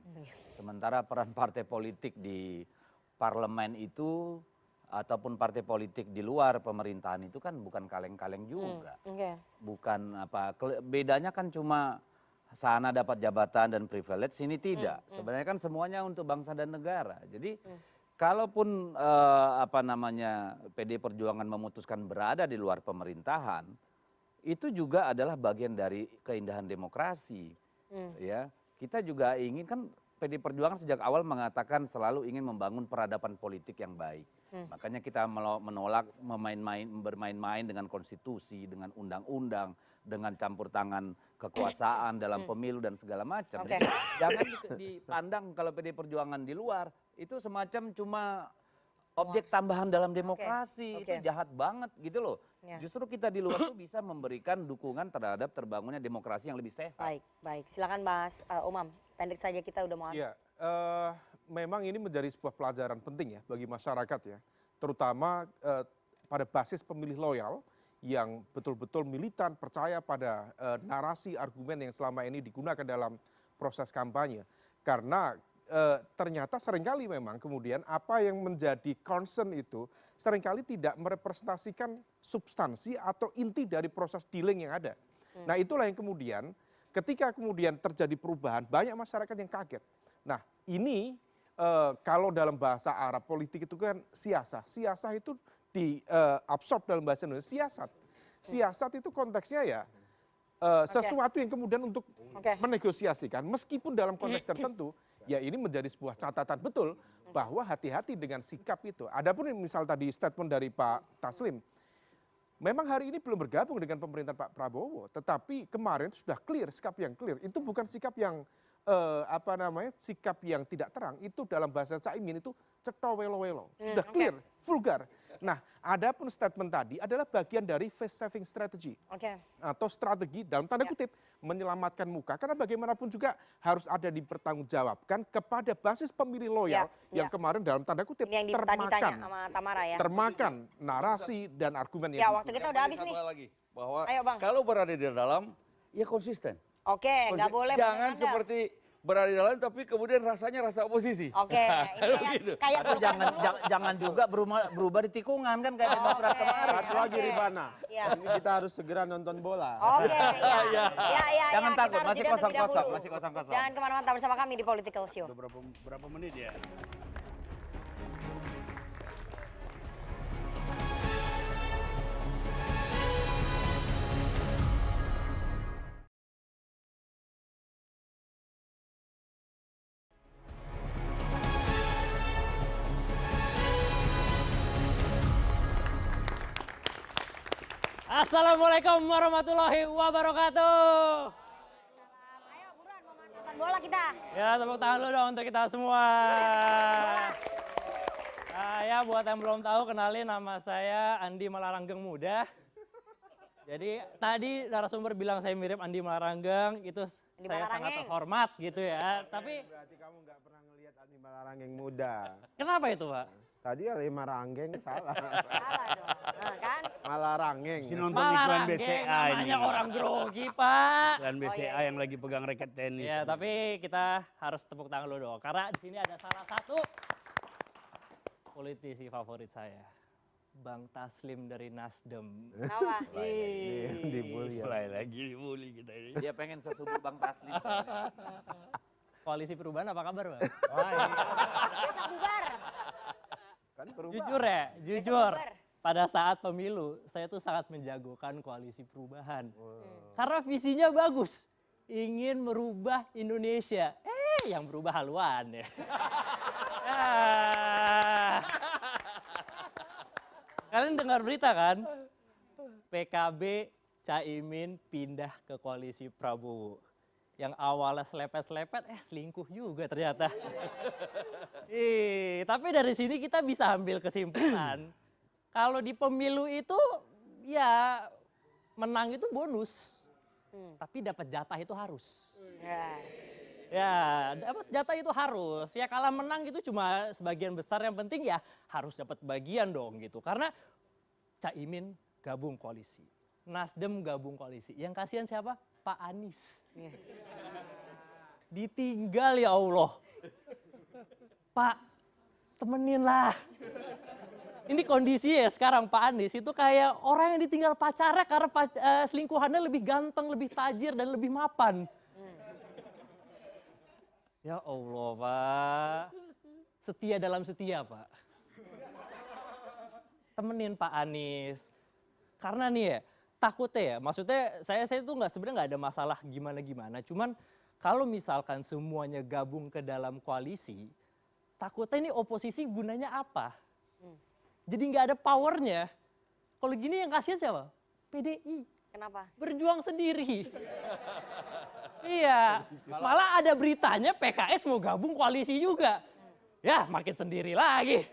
Sementara peran partai politik di parlemen itu ataupun partai politik di luar pemerintahan itu kan bukan kaleng-kaleng juga. Bukan bedanya kan cuma sana dapat jabatan dan privilege, sini tidak. Sebenarnya kan semuanya untuk bangsa dan negara. Jadi kalaupun PDI Perjuangan memutuskan berada di luar pemerintahan, itu juga adalah bagian dari keindahan demokrasi. Ya, kita juga ingin kan PDI Perjuangan sejak awal mengatakan selalu ingin membangun peradaban politik yang baik. Makanya kita menolak bermain-main dengan konstitusi, dengan undang-undang, dengan campur tangan kekuasaan dalam pemilu dan segala macam. Jangan dipandang kalau PDI Perjuangan di luar itu semacam cuma objek tambahan dalam demokrasi. Itu jahat banget gitu loh. Justru kita di luar itu bisa memberikan dukungan terhadap terbangunnya demokrasi yang lebih sehat. Baik. Silakan Mas Umam. Pendek saja, kita udah mau. Iya, memang ini menjadi sebuah pelajaran penting ya bagi masyarakat ya, terutama pada basis pemilih loyal yang betul-betul militan, percaya pada narasi argumen yang selama ini digunakan dalam proses kampanye. Karena ternyata seringkali memang kemudian apa yang menjadi concern itu seringkali tidak merepresentasikan substansi atau inti dari proses dealing yang ada. Nah itulah yang kemudian ketika kemudian terjadi perubahan, banyak masyarakat yang kaget. Nah ini kalau dalam bahasa Arab politik itu kan siasah. Siasah itu diabsorb dalam bahasa Indonesia, siasat. Siasat itu konteksnya ya sesuatu yang kemudian untuk menegosiasikan, meskipun dalam konteks tertentu, ya ini menjadi sebuah catatan betul bahwa hati-hati dengan sikap itu. Adapun misal tadi statement dari Pak Taslim, memang hari ini belum bergabung dengan pemerintahan Pak Prabowo, tetapi kemarin sudah clear, sikap yang clear. Itu bukan sikap yang sikap yang tidak terang. Itu dalam bahasa Caimin itu cetha welo-welo, sudah clear, vulgar. Nah, adapun statement tadi adalah bagian dari face saving strategy atau strategi dalam tanda kutip menyelamatkan muka. Karena bagaimanapun juga harus ada dipertanggungjawabkan kepada basis pemilih loyal yang kemarin dalam tanda kutip yang termakan, sama Tamara ya. termakan narasi dan argumen yang waktu kita udah habis nih. Lagi, bahwa kalau berada di dalam, ya konsisten. Nggak boleh. Jangan seperti berada di dalam tapi kemudian rasanya rasa oposisi. Ini kayak jangan juga berubah di tikungan kan kayak Demokrat kemarin. Satu lagi Rifana, ini kita harus segera nonton bola. Jangan takut, masih kosong-kosong. Jangan kemana-mana, bersama kami di Political Show. Udah berapa menit ya? Assalamualaikum warahmatullahi wabarakatuh. Ayo buruan mau nonton bola kita. Ya tepuk tangan dulu dong untuk kita semua. Ya buat yang belum tahu, kenalin nama saya Andi Malaranggeng Muda. Jadi tadi narasumber bilang saya mirip Andi Malaranggeng, itu saya sangat terhormat gitu ya. Tapi berarti kamu nggak pernah ngelihat Andi Malaranggeng Muda. Kenapa itu Pak? Tadi Ali Maranggeng salah. Salah dong, kan? Malarangeng. Si nonton iklan BCA ini. Namanya orang grogi Pak. Iklan BCA yang lagi pegang raket tenis. Ya tapi kita harus tepuk tangan dulu dong. Karena di sini ada salah satu politisi favorit saya. Bang Taslim dari Nasdem. Kenapa? Dibully. Mulai lagi dibully kita ini. Dia pengen sesubuk Bang Taslim. Koalisi Perubahan apa kabar Bang? Besok bubar. Kan Jujur ya, jujur. pada saat pemilu, saya tuh sangat menjagokan koalisi perubahan. Karena visinya bagus, ingin merubah Indonesia. Yang berubah haluan ya. Kalian dengar berita kan? PKB Caimin pindah ke koalisi Prabowo. Yang awalnya selepet-selepet, selingkuh juga ternyata. Tapi dari sini kita bisa ambil kesimpulan. Kalau di pemilu itu ya menang itu bonus, tapi dapat jatah itu harus. Ya dapat jatah itu harus. Ya kalah menang itu cuma sebagian besar, yang penting ya harus dapat bagian dong gitu. Karena Caimin gabung koalisi, Nasdem gabung koalisi. Yang kasihan siapa? Pak Anies. Ditinggal ya Allah. Pak, temenin lah. Ini kondisi ya sekarang Pak Anies itu kayak orang yang ditinggal pacarnya karena selingkuhannya lebih ganteng, lebih tajir, dan lebih mapan. Ya Allah Pak, setia dalam setia Pak. Temenin Pak Anies. Karena nih ya, takutnya ya, maksudnya saya tuh sebenarnya nggak ada masalah gimana-gimana. Cuman kalau misalkan semuanya gabung ke dalam koalisi, takutnya ini oposisi gunanya apa? Jadi nggak ada powernya. Kalau gini yang kasihan siapa? PDI. Kenapa? Berjuang sendiri. Iya. Malah ada beritanya PKS mau gabung koalisi juga. Ya makin sendiri lagi.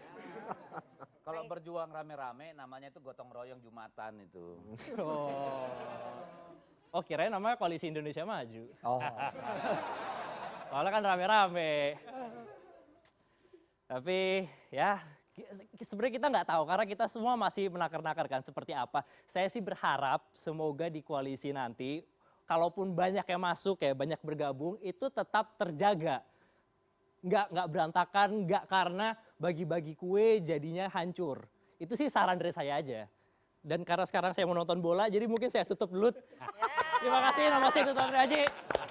Kalau berjuang rame-rame namanya itu gotong royong Jumatan itu. Oh kirain namanya Koalisi Indonesia Maju. Soalnya kan rame-rame. Tapi ya sebenarnya kita nggak tahu karena kita semua masih menakar-nakar kan seperti apa. Saya sih berharap semoga di koalisi nanti kalaupun banyak yang masuk ya, banyak bergabung, itu tetap terjaga. Nggak berantakan, nggak karena bagi-bagi kue jadinya hancur. Itu sih saran dari saya aja. Dan karena sekarang saya mau nonton bola, jadi mungkin saya tutup dulu. Terima kasih, nama saya Duto Triaji.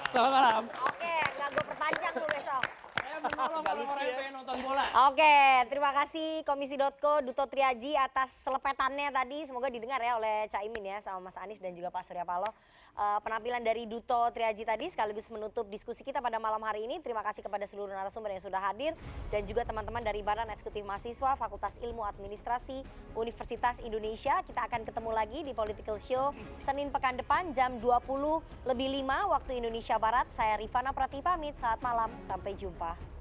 Selamat malam. Oke, nggak gue perpanjang lu besok. Saya menolong orang-orang yang pengen nonton bola. Oke, terima kasih Komisi.co Duto Triaji atas selepetannya tadi. Semoga didengar ya oleh Caimin ya sama Mas Anies dan juga Pak Surya Paloh. Penampilan dari Duto Triaji tadi sekaligus menutup diskusi kita pada malam hari ini. Terima kasih kepada seluruh narasumber yang sudah hadir dan juga teman-teman dari Badan Eksekutif Mahasiswa Fakultas Ilmu Administrasi Universitas Indonesia. Kita akan ketemu lagi di Political Show Senin pekan depan jam 20:05 waktu Indonesia Barat. Saya Rifana Prati pamit. Selamat malam, sampai jumpa.